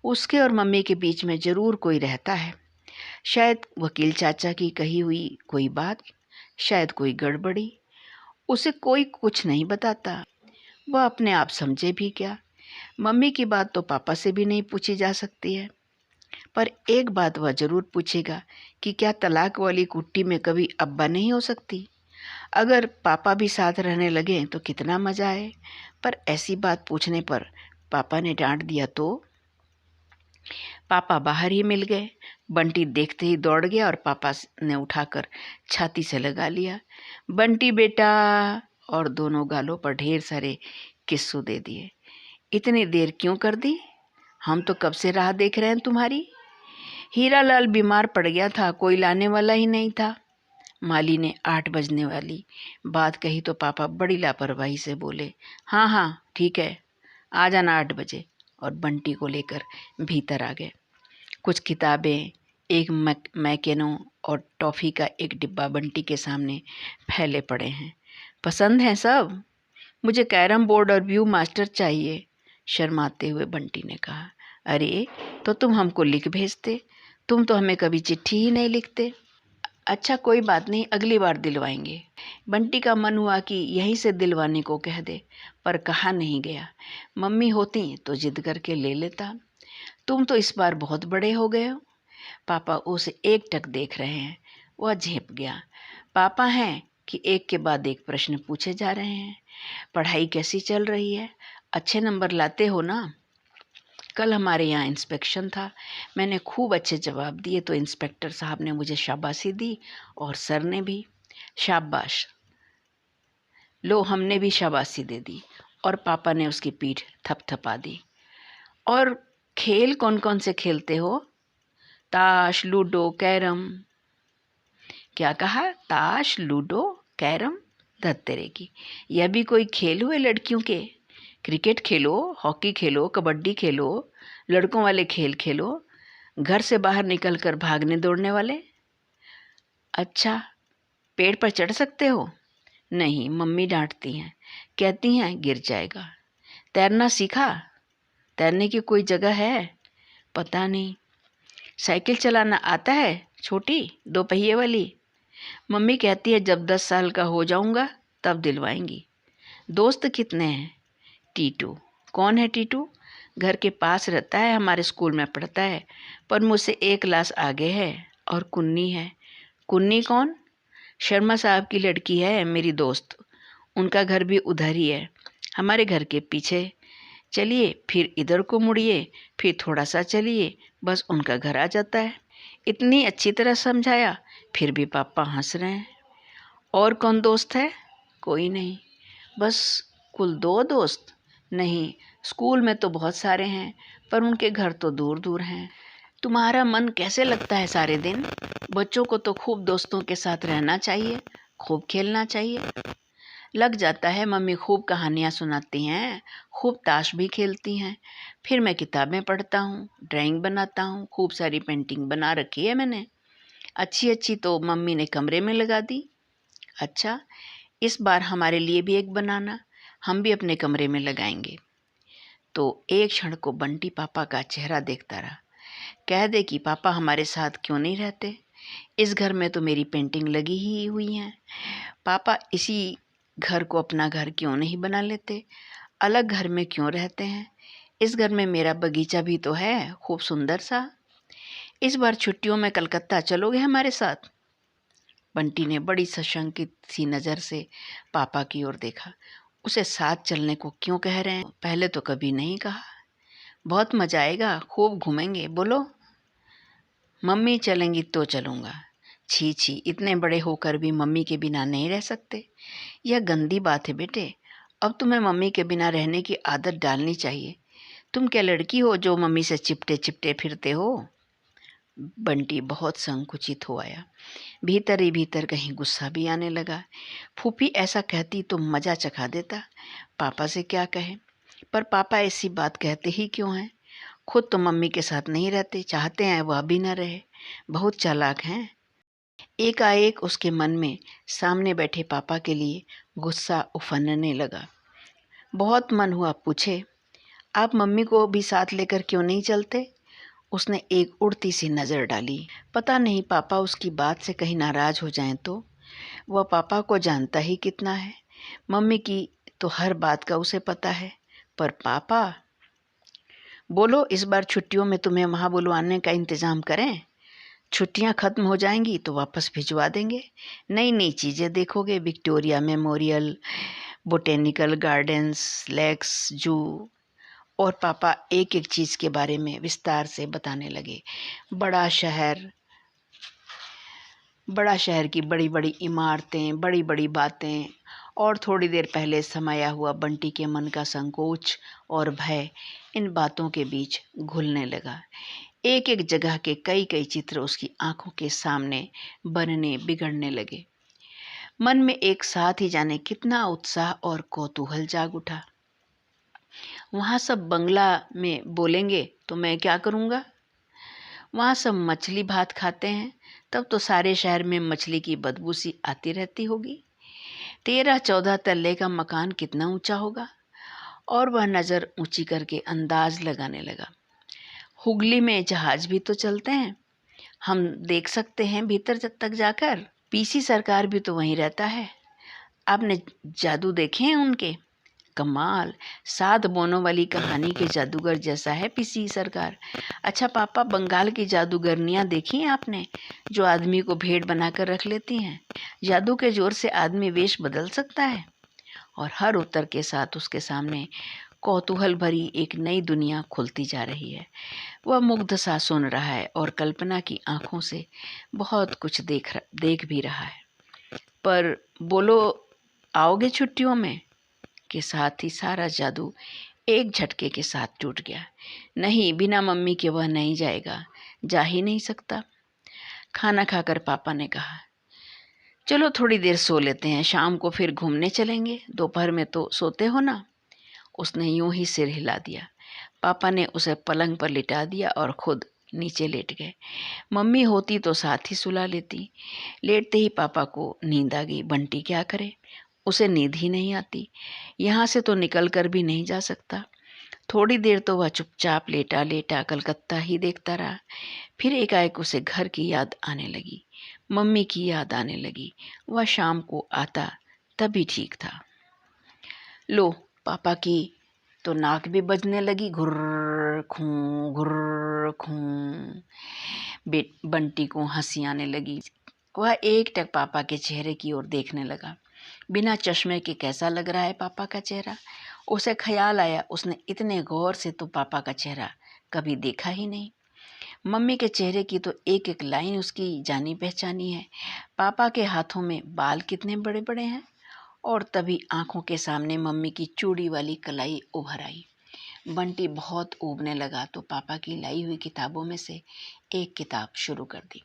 उसके और मम्मी के बीच में ज़रूर कोई रहता है। शायद वकील चाचा की कही हुई कोई बात, शायद कोई गड़बड़ी। उसे कोई कुछ नहीं बताता। वह अपने आप समझे भी क्या। मम्मी की बात तो पापा से भी नहीं पूछी जा सकती है, पर एक बात वह ज़रूर पूछेगा कि क्या तलाक वाली कुट्टी में कभी अब्बा नहीं हो सकती? अगर पापा भी साथ रहने लगे तो कितना मज़ा आए। पर ऐसी बात पूछने पर पापा ने डांट दिया तो? पापा बाहर ही मिल गए। बंटी देखते ही दौड़ गया और पापा ने उठाकर छाती से लगा लिया। बंटी बेटा, और दोनों गालों पर ढेर सारे किस्सू दे दिए। इतनी देर क्यों कर दी? हम तो कब से राह देख रहे हैं तुम्हारी। हीरालाल बीमार पड़ गया था, कोई लाने वाला ही नहीं था। माली ने 8 बजने वाली बात कही तो पापा बड़ी लापरवाही से बोले, हाँ हाँ ठीक है, आ जाना 8 बजे। और बंटी को लेकर भीतर आ गए। कुछ किताबें, एक मैकेनो और टॉफ़ी का एक डिब्बा बंटी के सामने फैले पड़े हैं। पसंद हैं सब? मुझे कैरम बोर्ड और व्यू मास्टर चाहिए, शर्माते हुए बंटी ने कहा। अरे तो तुम हमको लिख भेजते, तुम तो हमें कभी चिट्ठी ही नहीं लिखते। अच्छा कोई बात नहीं, अगली बार दिलवाएंगे। बंटी का मन हुआ कि यहीं से दिलवाने को कह दे, पर कहा नहीं गया। मम्मी होती तो जिद करके ले लेता। तुम तो इस बार बहुत बड़े हो गए हो। पापा उसे एकटक देख रहे हैं। वह झेप गया। पापा हैं कि एक के बाद एक प्रश्न पूछे जा रहे हैं। पढ़ाई कैसी चल रही है? अच्छे नंबर लाते हो ना? कल हमारे यहाँ इंस्पेक्शन था, मैंने खूब अच्छे जवाब दिए तो इंस्पेक्टर साहब ने मुझे शाबाशी दी और सर ने भी। शाबाश, लो हमने भी शाबाशी दे दी। और पापा ने उसकी पीठ थपथपा दी। और खेल कौन कौन से खेलते हो? ताश, लूडो, कैरम। क्या कहा? ताश, लूडो, कैरम? धत्तेरे की, यह भी कोई खेल हुए लड़कियों के? क्रिकेट खेलो, हॉकी खेलो, कबड्डी खेलो, लड़कों वाले खेल खेलो, घर से बाहर निकलकर भागने दौड़ने वाले। अच्छा, पेड़ पर चढ़ सकते हो? नहीं, मम्मी डांटती हैं, कहती हैं गिर जाएगा। तैरना सीखा? तैरने की कोई जगह है? पता नहीं। साइकिल चलाना आता है, छोटी 2 पहिए वाली? मम्मी कहती है जब 10 साल का हो जाऊंगा तब दिलवाएंगी। दोस्त कितने हैं? टीटू। कौन है टीटू? घर के पास रहता है, हमारे स्कूल में पढ़ता है, पर मुझसे 1 क्लास आगे है। और कुन्नी है। कुन्नी कौन? शर्मा साहब की लड़की है, मेरी दोस्त। उनका घर भी उधर ही है, हमारे घर के पीछे। चलिए फिर इधर को मुड़िए, फिर थोड़ा सा चलिए, बस उनका घर आ जाता है। इतनी अच्छी तरह समझाया, फिर भी पापा हंस रहे हैं। और कौन दोस्त है? कोई नहीं, बस कुल 2 दोस्त? नहीं, स्कूल में तो बहुत सारे हैं, पर उनके घर तो दूर दूर हैं। तुम्हारा मन कैसे लगता है सारे दिन? बच्चों को तो खूब दोस्तों के साथ रहना चाहिए, खूब खेलना चाहिए। लग जाता है, मम्मी खूब कहानियाँ सुनाती हैं, खूब ताश भी खेलती हैं। फिर मैं किताबें पढ़ता हूँ, ड्राइंग बनाता हूँ, खूब सारी पेंटिंग बना रखी है मैंने। अच्छी अच्छी तो मम्मी ने कमरे में लगा दी। अच्छा, इस बार हमारे लिए भी एक बनाना, हम भी अपने कमरे में लगाएंगे। तो एक क्षण को बंटी पापा का चेहरा देखता रहा। कह दे कि पापा हमारे साथ क्यों नहीं रहते? इस घर में तो मेरी पेंटिंग लगी ही हुई हैं। पापा इसी घर को अपना घर क्यों नहीं बना लेते? अलग घर में क्यों रहते हैं? इस घर में मेरा बगीचा भी तो है, खूब सुंदर सा। इस बार छुट्टियों में कलकत्ता चलोगे हमारे साथ? बंटी ने बड़ी सशंकित सी नज़र से पापा की ओर देखा। उसे साथ चलने को क्यों कह रहे हैं? पहले तो कभी नहीं कहा। बहुत मजा आएगा, खूब घूमेंगे। बोलो। मम्मी चलेंगी तो चलूँगा। छी छी, इतने बड़े होकर भी मम्मी के बिना नहीं रह सकते? यह गंदी बात है बेटे। अब तुम्हें मम्मी के बिना रहने की आदत डालनी चाहिए। तुम क्या लड़की हो जो मम्मी से चिपटे चिपटे फिरते हो? बंटी बहुत संकुचित हो आया। भीतर ही भीतर कहीं गुस्सा भी आने लगा। फूफी ऐसा कहती तो मज़ा चखा देता। पापा से क्या कहे? पर पापा ऐसी बात कहते ही क्यों हैं? खुद तो मम्मी के साथ नहीं रहते, चाहते हैं वह भी न रहे। बहुत चालाक हैं। एकाएक उसके मन में सामने बैठे पापा के लिए गुस्सा उफनने लगा। बहुत मन हुआ पूछे, आप मम्मी को भी साथ लेकर क्यों नहीं चलते? उसने एक उड़ती सी नज़र डाली। पता नहीं पापा उसकी बात से कहीं नाराज हो जाएं तो? वह पापा को जानता ही कितना है। मम्मी की तो हर बात का उसे पता है, पर पापा। बोलो, इस बार छुट्टियों में तुम्हें वहाँ बुलवाने का इंतज़ाम करें? छुट्टियाँ ख़त्म हो जाएंगी तो वापस भिजवा देंगे। नई नई चीज़ें देखोगे, Victoria Memorial, botanical gardens, lakes, zoo. और पापा एक एक चीज़ के बारे में विस्तार से बताने लगे। बड़ा शहर की बड़ी बड़ी इमारतें, बड़ी बड़ी बातें, और थोड़ी देर पहले समाया हुआ बंटी के मन का संकोच और भय इन बातों के बीच घुलने लगा। एक एक जगह के कई कई चित्र उसकी आंखों के सामने बनने बिगड़ने लगे। मन में एक साथ ही जाने कितना उत्साह और कौतूहल जाग उठा। वहाँ सब बंगला में बोलेंगे तो मैं क्या करूँगा? वहाँ सब मछली भात खाते हैं, तब तो सारे शहर में मछली की बदबू सी आती रहती होगी। 13-14 तल्ले का मकान कितना ऊंचा होगा? और वह नज़र ऊंची करके अंदाज लगाने लगा। हुगली में जहाज भी तो चलते हैं, हम देख सकते हैं भीतर तक जाकर। पीसी सरकार भी तो वहीं रहता है। आपने जादू देखे हैं उनके? कमाल, सात बोनों वाली कहानी के जादूगर जैसा है पीसी सरकार। अच्छा पापा, बंगाल की जादूगरनियां देखी हैं आपने, जो आदमी को भेड़ बनाकर रख लेती हैं? जादू के जोर से आदमी वेश बदल सकता है। और हर उत्तर के साथ उसके सामने कौतूहल भरी एक नई दुनिया खुलती जा रही है। वह मुग्ध सा सुन रहा है और कल्पना की आंखों से बहुत कुछ देख भी रहा है। पर बोलो, आओगे छुट्टियों में? के साथ ही सारा जादू एक झटके के साथ टूट गया। नहीं, बिना मम्मी के वह नहीं जाएगा, जा ही नहीं सकता। खाना खाकर पापा ने कहा, चलो थोड़ी देर सो लेते हैं, शाम को फिर घूमने चलेंगे। दोपहर में तो सोते हो ना? उसने यूं ही सिर हिला दिया। पापा ने उसे पलंग पर लिटा दिया और खुद नीचे लेट गए। मम्मी होती तो साथ ही सुला लेती। लेटते ही पापा को नींद आ गई। बंटी क्या करे? उसे नींद ही नहीं आती। यहाँ से तो निकल कर भी नहीं जा सकता। थोड़ी देर तो वह चुपचाप लेटा लेटा कलकत्ता ही देखता रहा। फिर एकाएक उसे घर की याद आने लगी, मम्मी की याद आने लगी। वह शाम को आता तभी ठीक था। लो, पापा की तो नाक भी बजने लगी, घुर्र खूं घुर्र खूं। बंटी को हंसी आने लगी। वह एकटक पापा के चेहरे की ओर देखने लगा। बिना चश्मे के कैसा लग रहा है पापा का चेहरा? उसे ख्याल आया, उसने इतने गौर से तो पापा का चेहरा कभी देखा ही नहीं। मम्मी के चेहरे की तो एक एक लाइन उसकी जानी पहचानी है। पापा के हाथों में बाल कितने बड़े बड़े हैं। और तभी आंखों के सामने मम्मी की चूड़ी वाली कलाई उभर आई। बंटी बहुत ऊबने लगा तो पापा की लाई हुई किताबों में से एक किताब शुरू कर दी।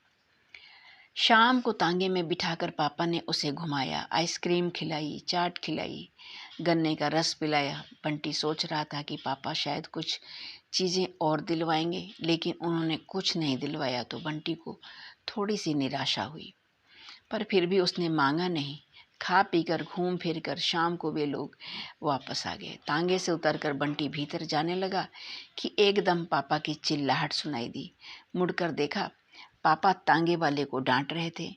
शाम को तांगे में बिठाकर पापा ने उसे घुमाया, आइसक्रीम खिलाई, चाट खिलाई, गन्ने का रस पिलाया। बंटी सोच रहा था कि पापा शायद कुछ चीज़ें और दिलवाएंगे, लेकिन उन्होंने कुछ नहीं दिलवाया तो बंटी को थोड़ी सी निराशा हुई। पर फिर भी उसने मांगा नहीं। खा पीकर घूम फिर कर शाम को वे लोग वापस आ गए। तांगे से उतरकर बंटी भीतर जाने लगा कि एकदम पापा की चिल्लाहट सुनाई दी। मुड़कर देखा, पापा तांगे वाले को डांट रहे थे।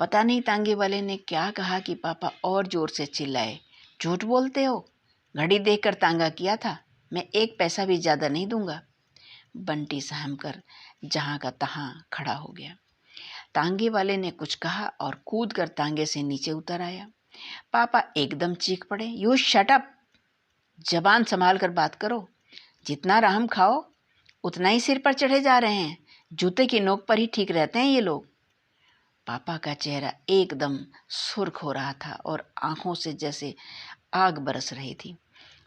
पता नहीं तांगे वाले ने क्या कहा कि पापा और जोर से चिल्लाए, झूठ बोलते हो, घड़ी देखकर तांगा किया था, मैं 1 पैसा भी ज़्यादा नहीं दूंगा। बंटी सहम कर जहाँ का तहाँ खड़ा हो गया। तांगे वाले ने कुछ कहा और कूद कर तांगे से नीचे उतर आया। पापा एकदम चीख पड़े, यू शट अप, जबान संभाल कर बात करो, जितना राहम खाओ उतना ही सिर पर चढ़े जा रहे हैं, जूते की नोक पर ही ठीक रहते हैं ये लोग। पापा का चेहरा एकदम सुर्ख हो रहा था और आंखों से जैसे आग बरस रही थी।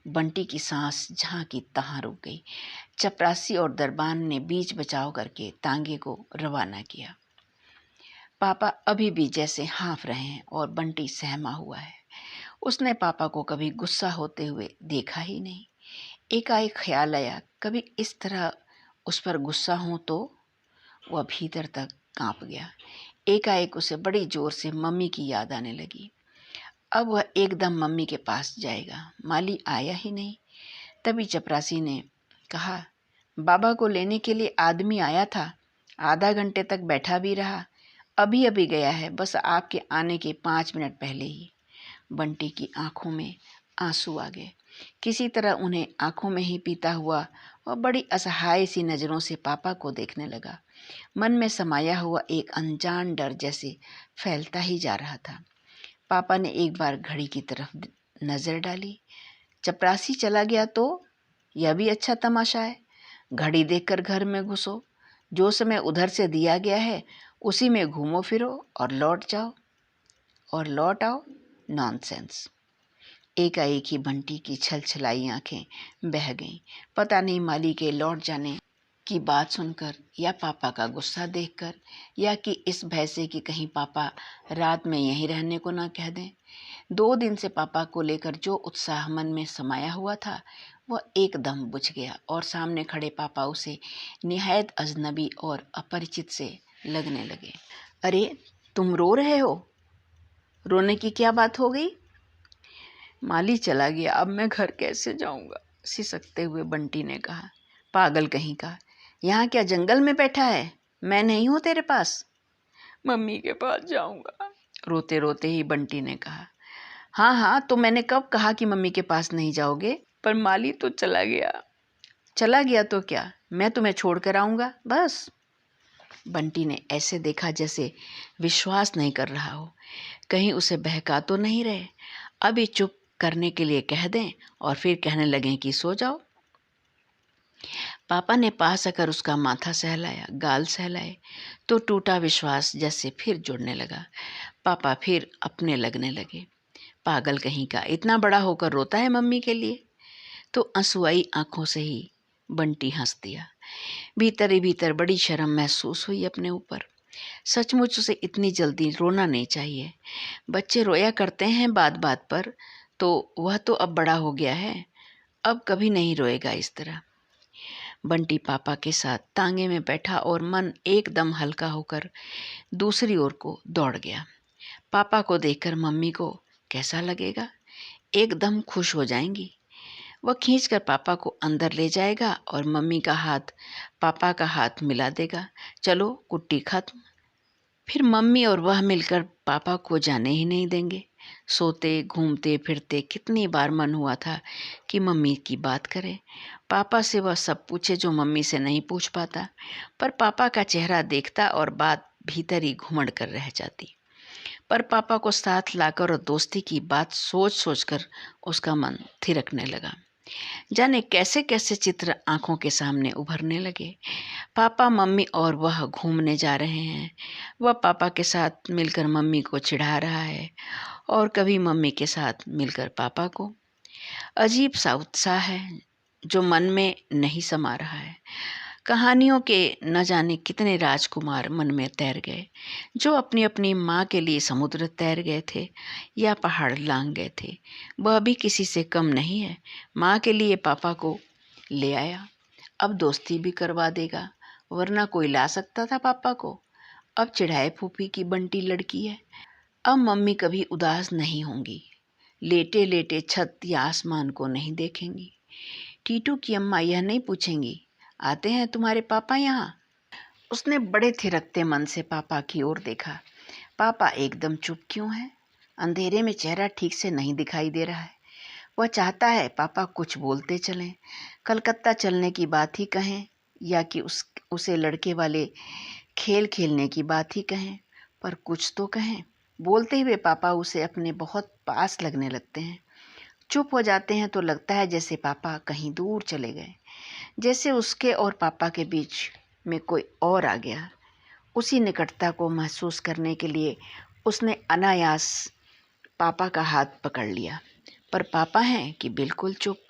बंटी की सांस जहाँ की तहाँ रुक गई। चपरासी और दरबान ने बीच बचाव करके तांगे को रवाना किया। पापा अभी भी जैसे हाँफ रहे हैं और बंटी सहमा हुआ है। उसने पापा को कभी गुस्सा होते हुए देखा ही नहीं। एकाएक ख्याल आया, कभी इस तरह उस पर गुस्सा हो तो। वह भीतर तक कांप गया। एकाएक उसे बड़ी जोर से मम्मी की याद आने लगी। अब वह एकदम मम्मी के पास जाएगा। माली आया ही नहीं। तभी चपरासी ने कहा, बाबा को लेने के लिए आदमी आया था, आधा घंटे तक बैठा भी रहा, अभी अभी गया है, बस आपके आने के 5 मिनट पहले ही। बंटी की आंखों में आंसू आ गए। किसी तरह उन्हें आंखों में ही पीता हुआ वह बड़ी असहाय सी नज़रों से पापा को देखने लगा। मन में समाया हुआ एक अनजान डर जैसे फैलता ही जा रहा था। पापा ने एक बार घड़ी की तरफ नज़र डाली। चपरासी चला गया तो यह भी अच्छा तमाशा है। घड़ी देखकर घर में घुसो, जो समय उधर से दिया गया है उसी में घूमो फिरो और लौट जाओ और लौट आओ। नॉनसेंस। एकाएक ही बंटी की छलछलाई आंखें बह गईं। पता नहीं माली के लौट जाने की बात सुनकर या पापा का गुस्सा देखकर या कि इस भय से कि कहीं पापा रात में यहीं रहने को ना कह दें। 2 दिन से पापा को लेकर जो उत्साह मन में समाया हुआ था वह एकदम बुझ गया और सामने खड़े पापा उसे निहायत अजनबी और अपरिचित से लगने लगे। अरे तुम रो रहे हो, रोने की क्या बात हो गई? माली चला गया, अब मैं घर कैसे जाऊंगा, सिसकते हुए बंटी ने कहा। पागल कहीं का, यहाँ क्या जंगल में बैठा है? मैं नहीं हूँ तेरे पास? मम्मी के पास जाऊंगा, रोते रोते ही बंटी ने कहा। हाँ हाँ, तो मैंने कब कहा कि मम्मी के पास नहीं जाओगे? पर माली तो चला गया। चला गया तो क्या, मैं तुम्हें छोड़ कर आऊँगा बस। बंटी ने ऐसे देखा जैसे विश्वास नहीं कर रहा हो, कहीं उसे बहका तो नहीं रहे। अभी चुप करने के लिए कह दें और फिर कहने लगें कि सो जाओ। पापा ने पास आकर उसका माथा सहलाया, गाल सहलाए, तो टूटा विश्वास जैसे फिर जुड़ने लगा। पापा फिर अपने लगने लगे। पागल कहीं का, इतना बड़ा होकर रोता है मम्मी के लिए? तो आंसुआई आंखों से ही बंटी हंस दिया। भीतर ही भीतर बड़ी शर्म महसूस हुई अपने ऊपर। सचमुच उसे इतनी जल्दी रोना नहीं चाहिए। बच्चे रोया करते हैं बात बात पर, तो वह तो अब बड़ा हो गया है, अब कभी नहीं रोएगा इस तरह। बंटी पापा के साथ तांगे में बैठा और मन एकदम हल्का होकर दूसरी ओर को दौड़ गया। पापा को देखकर मम्मी को कैसा लगेगा? एकदम खुश हो जाएंगी। वह खींचकर पापा को अंदर ले जाएगा और मम्मी का हाथ पापा का हाथ मिला देगा। चलो कुट्टी खत्म। फिर मम्मी और वह मिलकर पापा को जाने ही नहीं देंगे। सोते घूमते फिरते कितनी बार मन हुआ था कि मम्मी की बात करे, पापा से वह सब पूछे जो मम्मी से नहीं पूछ पाता, पर पापा का चेहरा देखता और बात भीतर ही घुमड़ कर रह जाती। पर पापा को साथ लाकर और दोस्ती की बात सोच सोचकर उसका मन थिरकने लगा। जाने कैसे कैसे चित्र आंखों के सामने उभरने लगे। पापा मम्मी और वह घूमने जा रहे हैं, वह पापा के साथ मिलकर मम्मी को चिढ़ा रहा है और कभी मम्मी के साथ मिलकर पापा को। अजीब सा उत्साह है जो मन में नहीं समा रहा है। कहानियों के न जाने कितने राजकुमार मन में तैर गए, जो अपनी अपनी माँ के लिए समुद्र तैर गए थे या पहाड़ लांग गए थे। वह भी किसी से कम नहीं है। माँ के लिए पापा को ले आया, अब दोस्ती भी करवा देगा, वरना कोई ला सकता था पापा को। अब चिढ़ाए फूफी की बंटी लड़की है। अब मम्मी कभी उदास नहीं होंगी, लेटे लेटे छत या आसमान को नहीं देखेंगी। टीटू की अम्मा यह नहीं पूछेंगी, आते हैं तुम्हारे पापा यहाँ? उसने बड़े थिरकते मन से पापा की ओर देखा। पापा एकदम चुप क्यों है? अंधेरे में चेहरा ठीक से नहीं दिखाई दे रहा है। वह चाहता है पापा कुछ बोलते चलें, कलकत्ता चलने की बात ही कहें या कि उसे लड़के वाले खेल खेलने की बात ही कहें, पर कुछ तो कहें। बोलते हुए पापा उसे अपने बहुत पास लगने लगते हैं। चुप हो जाते हैं तो लगता है जैसे पापा कहीं दूर चले गए, जैसे उसके और पापा के बीच में कोई और आ गया। उसी निकटता को महसूस करने के लिए उसने अनायास पापा का हाथ पकड़ लिया, पर पापा हैं कि बिल्कुल चुप।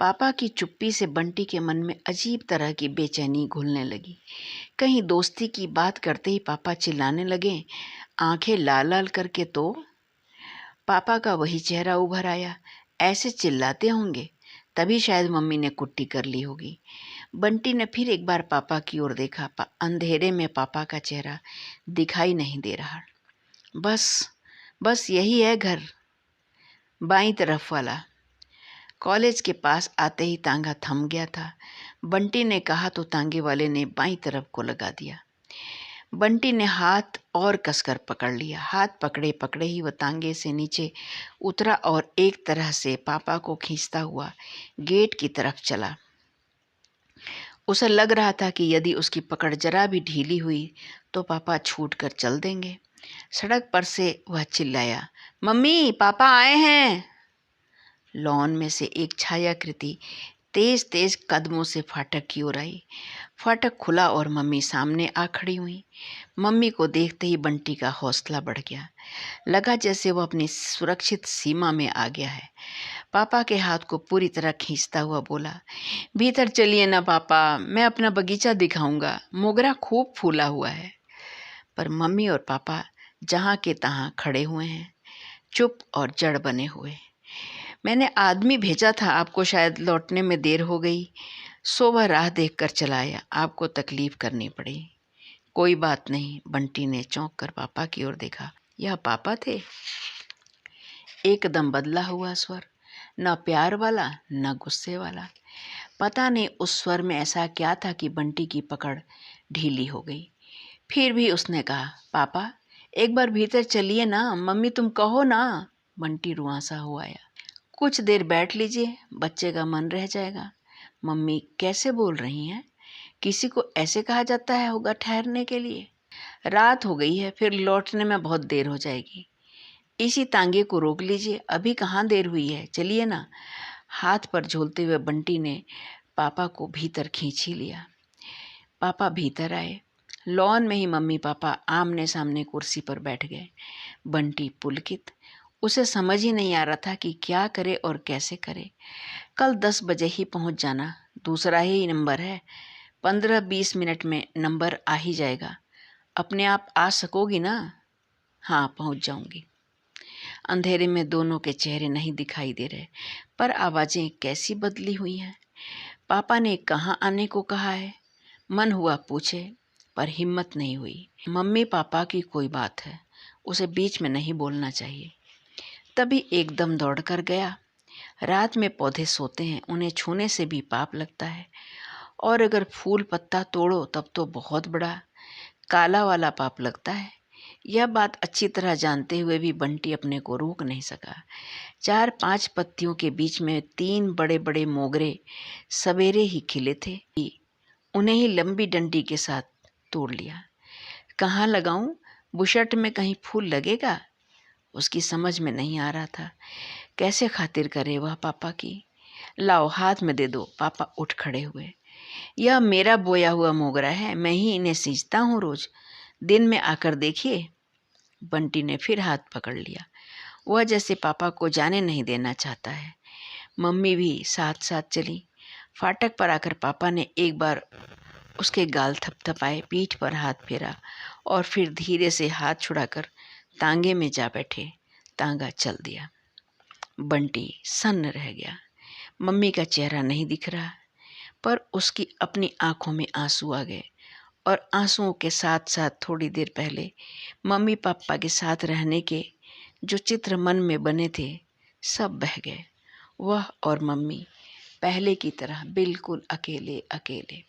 पापा की चुप्पी से बंटी के मन में अजीब तरह की बेचैनी घुलने लगी। कहीं दोस्ती की बात करते ही पापा चिल्लाने लगे, आंखें लाल लाल करके। तो पापा का वही चेहरा उभर आया। ऐसे चिल्लाते होंगे तभी शायद मम्मी ने कुट्टी कर ली होगी। बंटी ने फिर एक बार पापा की ओर देखा। अंधेरे में पापा का चेहरा दिखाई नहीं दे रहा। बस यही है घर, बाईं तरफ वाला। कॉलेज के पास आते ही तांगा थम गया था। बंटी ने कहा तो तांगे वाले ने बाईं तरफ को लगा दिया। बंटी ने हाथ और कसकर पकड़ लिया। हाथ पकड़े पकड़े ही वह तांगे से नीचे उतरा और एक तरह से पापा को खींचता हुआ गेट की तरफ चला। उसे लग रहा था कि यदि उसकी पकड़ जरा भी ढीली हुई तो पापा छूट कर चल देंगे। सड़क पर से वह चिल्लाया, मम्मी पापा आए हैं। लॉन में से एक छायाकृति तेज तेज कदमों से फाटक की ओर आई। फाटक खुला और मम्मी सामने आ खड़ी हुई। मम्मी को देखते ही बंटी का हौसला बढ़ गया। लगा जैसे वो अपनी सुरक्षित सीमा में आ गया है। पापा के हाथ को पूरी तरह खींचता हुआ बोला, भीतर चलिए ना पापा, मैं अपना बगीचा दिखाऊंगा, मोगरा खूब फूला हुआ है। पर मम्मी और पापा जहाँ के तहाँ खड़े हुए हैं, चुप और जड़ बने हुए। मैंने आदमी भेजा था, आपको शायद लौटने में देर हो गई, सो वह राह देख कर चला आया, आपको तकलीफ करनी पड़ी। कोई बात नहीं। बंटी ने चौंक कर पापा की ओर देखा। यह पापा थे। एकदम बदला हुआ स्वर, न प्यार वाला न गुस्से वाला। पता नहीं उस स्वर में ऐसा क्या था कि बंटी की पकड़ ढीली हो गई। फिर भी उसने कहा, पापा एक बार भीतर चलिए ना, मम्मी तुम कहो ना। बंटी रुआंसा हो आया। कुछ देर बैठ लीजिए, बच्चे का मन रह जाएगा। मम्मी कैसे बोल रही हैं? किसी को ऐसे कहा जाता है होगा ठहरने के लिए? रात हो गई है, फिर लौटने में बहुत देर हो जाएगी। इसी तांगे को रोक लीजिए, अभी कहाँ देर हुई है, चलिए ना। हाथ पर झूलते हुए बंटी ने पापा को भीतर खींच ही लिया। पापा भीतर आए। लॉन में ही मम्मी पापा आमने सामने कुर्सी पर बैठ गए। बंटी पुलकित। उसे समझ ही नहीं आ रहा था कि क्या करे और कैसे करे। कल 10 बजे ही पहुंच जाना, दूसरा ही नंबर है, 15-20 मिनट में नंबर आ ही जाएगा। अपने आप आ सकोगी ना? हाँ, पहुंच जाऊंगी। अंधेरे में दोनों के चेहरे नहीं दिखाई दे रहे, पर आवाज़ें कैसी बदली हुई हैं। पापा ने कहाँ आने को कहा है? मन हुआ पूछे, पर हिम्मत नहीं हुई। मम्मी पापा की कोई बात है, उसे बीच में नहीं बोलना चाहिए। तभी एकदम दौड़ कर गया। रात में पौधे सोते हैं, उन्हें छूने से भी पाप लगता है, और अगर फूल पत्ता तोड़ो तब तो बहुत बड़ा काला वाला पाप लगता है। यह बात अच्छी तरह जानते हुए भी बंटी अपने को रोक नहीं सका। 4-5 पत्तियों के बीच में 3 बड़े बड़े मोगरे सवेरे ही खिले थे। उन्हें ही लंबी डंडी के साथ तोड़ लिया। कहाँ लगाऊं? बुशर्ट में कहीं फूल लगेगा? उसकी समझ में नहीं आ रहा था। कैसे खातिर करे वह पापा की। लाओ हाथ में दे दो। पापा उठ खड़े हुए। यह मेरा बोया हुआ मोगरा है, मैं ही इन्हें सींचता हूँ रोज, दिन में आकर देखिए। बंटी ने फिर हाथ पकड़ लिया। वह जैसे पापा को जाने नहीं देना चाहता है। मम्मी भी साथ साथ चली। फाटक पर आकर पापा ने एक बार उसके गाल थपथपाए, पीठ पर हाथ फेरा और फिर धीरे से हाथ छुड़ाकर तांगे में जा बैठे। तांगा चल दिया। बंटी सन्न रह गया। मम्मी का चेहरा नहीं दिख रहा, पर उसकी अपनी आंखों में आंसू आ गए, और आंसुओं के साथ साथ थोड़ी देर पहले मम्मी पापा के साथ रहने के जो चित्र मन में बने थे, सब बह गए। वह और मम्मी पहले की तरह बिल्कुल अकेले अकेले।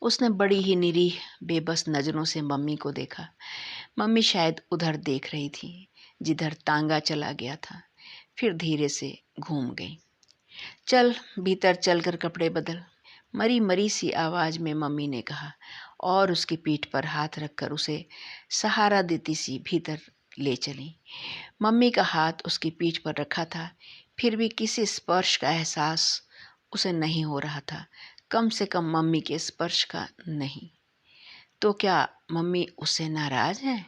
उसने बड़ी ही निरीह बेबस नज़रों से मम्मी को देखा। मम्मी शायद उधर देख रही थी जिधर तांगा चला गया था। फिर धीरे से घूम गई। चल भीतर चलकर कपड़े बदल, मरी मरी सी आवाज़ में मम्मी ने कहा और उसकी पीठ पर हाथ रखकर उसे सहारा देती सी भीतर ले चली। मम्मी का हाथ उसकी पीठ पर रखा था, फिर भी किसी स्पर्श का एहसास उसे नहीं हो रहा था, कम से कम मम्मी के स्पर्श का नहीं। तो क्या मम्मी उससे नाराज़ है?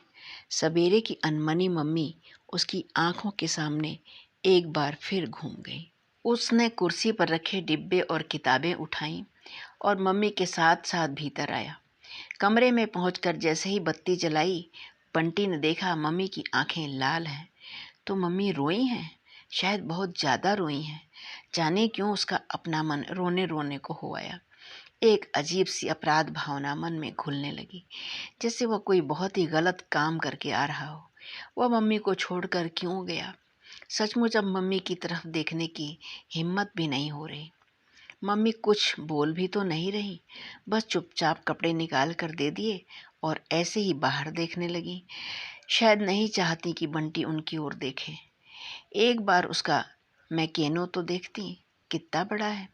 सवेरे की अनमनी मम्मी उसकी आंखों के सामने एक बार फिर घूम गई। उसने कुर्सी पर रखे डिब्बे और किताबें उठाईं और मम्मी के साथ साथ भीतर आया। कमरे में पहुंचकर जैसे ही बत्ती जलाई, बंटी ने देखा मम्मी की आंखें लाल हैं। तो मम्मी रोई हैं, शायद बहुत ज़्यादा रोई हैं। जाने क्यों उसका अपना मन रोने रोने को हो आया। एक अजीब सी अपराध भावना मन में घुलने लगी, जैसे वह कोई बहुत ही गलत काम करके आ रहा हो। वह मम्मी को छोड़कर क्यों गया? सचमुच अब मम्मी की तरफ देखने की हिम्मत भी नहीं हो रही। मम्मी कुछ बोल भी तो नहीं रही, बस चुपचाप कपड़े निकाल कर दे दिए और ऐसे ही बाहर देखने लगी। शायद नहीं चाहती कि बंटी उनकी ओर देखे। एक बार उसका मैकेनो तो देखती, कितना बड़ा है।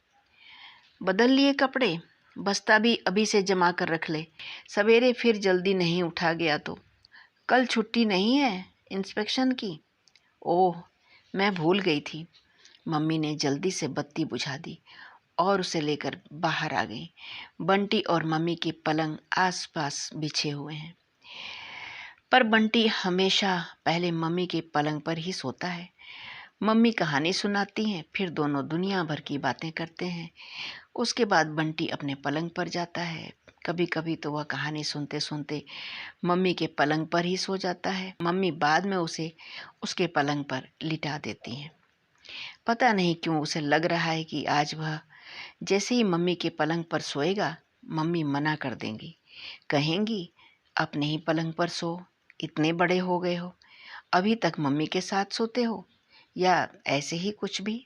बदल लिए कपड़े, बस्ता भी अभी से जमा कर रख ले, सवेरे फिर जल्दी नहीं उठा गया तो। कल छुट्टी नहीं है इंस्पेक्शन की। ओह, मैं भूल गई थी। मम्मी ने जल्दी से बत्ती बुझा दी और उसे लेकर बाहर आ गई। बंटी और मम्मी के पलंग आसपास बिछे हुए हैं, पर बंटी हमेशा पहले मम्मी के पलंग पर ही सोता है। मम्मी कहानी सुनाती हैं, फिर दोनों दुनिया भर की बातें करते हैं। उसके बाद बंटी अपने पलंग पर जाता है। कभी कभी तो वह कहानी सुनते सुनते मम्मी के पलंग पर ही सो जाता है। मम्मी बाद में उसे उसके पलंग पर लिटा देती हैं। पता नहीं क्यों उसे लग रहा है कि आज वह जैसे ही मम्मी के पलंग पर सोएगा, मम्मी मना कर देंगी, कहेंगी अपने ही पलंग पर सो, इतने बड़े हो गए हो, अभी तक मम्मी के साथ सोते हो, या ऐसे ही कुछ भी।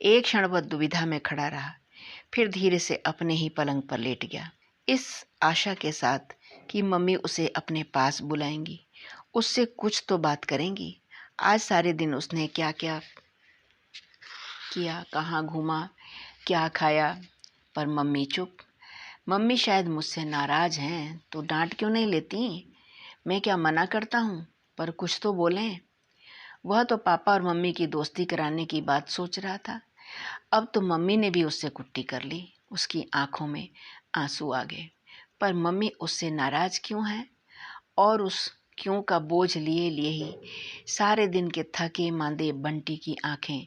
एक क्षण वह दुविधा में खड़ा रहा, फिर धीरे से अपने ही पलंग पर लेट गया, इस आशा के साथ कि मम्मी उसे अपने पास बुलाएंगी, उससे कुछ तो बात करेंगी। आज सारे दिन उसने क्या क्या किया, कहाँ घूमा, क्या खाया, पर मम्मी चुप। मम्मी शायद मुझसे नाराज़ हैं तो डांट क्यों नहीं लेती? मैं क्या मना करता हूँ, पर कुछ तो बोलें। वह तो पापा और मम्मी की दोस्ती कराने की बात सोच रहा था। अब तो मम्मी ने भी उससे कुट्टी कर ली। उसकी आंखों में आंसू आ गए। पर मम्मी उससे नाराज़ क्यों है? और उस क्यों का बोझ लिए लिए ही सारे दिन के थके मांदे बंटी की आंखें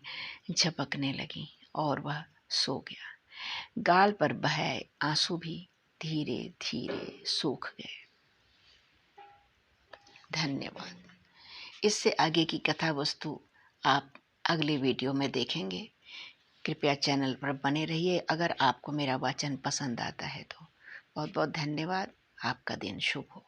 झपकने लगीं और वह सो गया। गाल पर बहे आंसू भी धीरे धीरे सूख गए। धन्यवाद। इससे आगे की कथा वस्तु आप अगले वीडियो में देखेंगे। कृपया चैनल पर बने रहिए अगर आपको मेरा वाचन पसंद आता है तो। बहुत बहुत धन्यवाद। आपका दिन शुभ हो।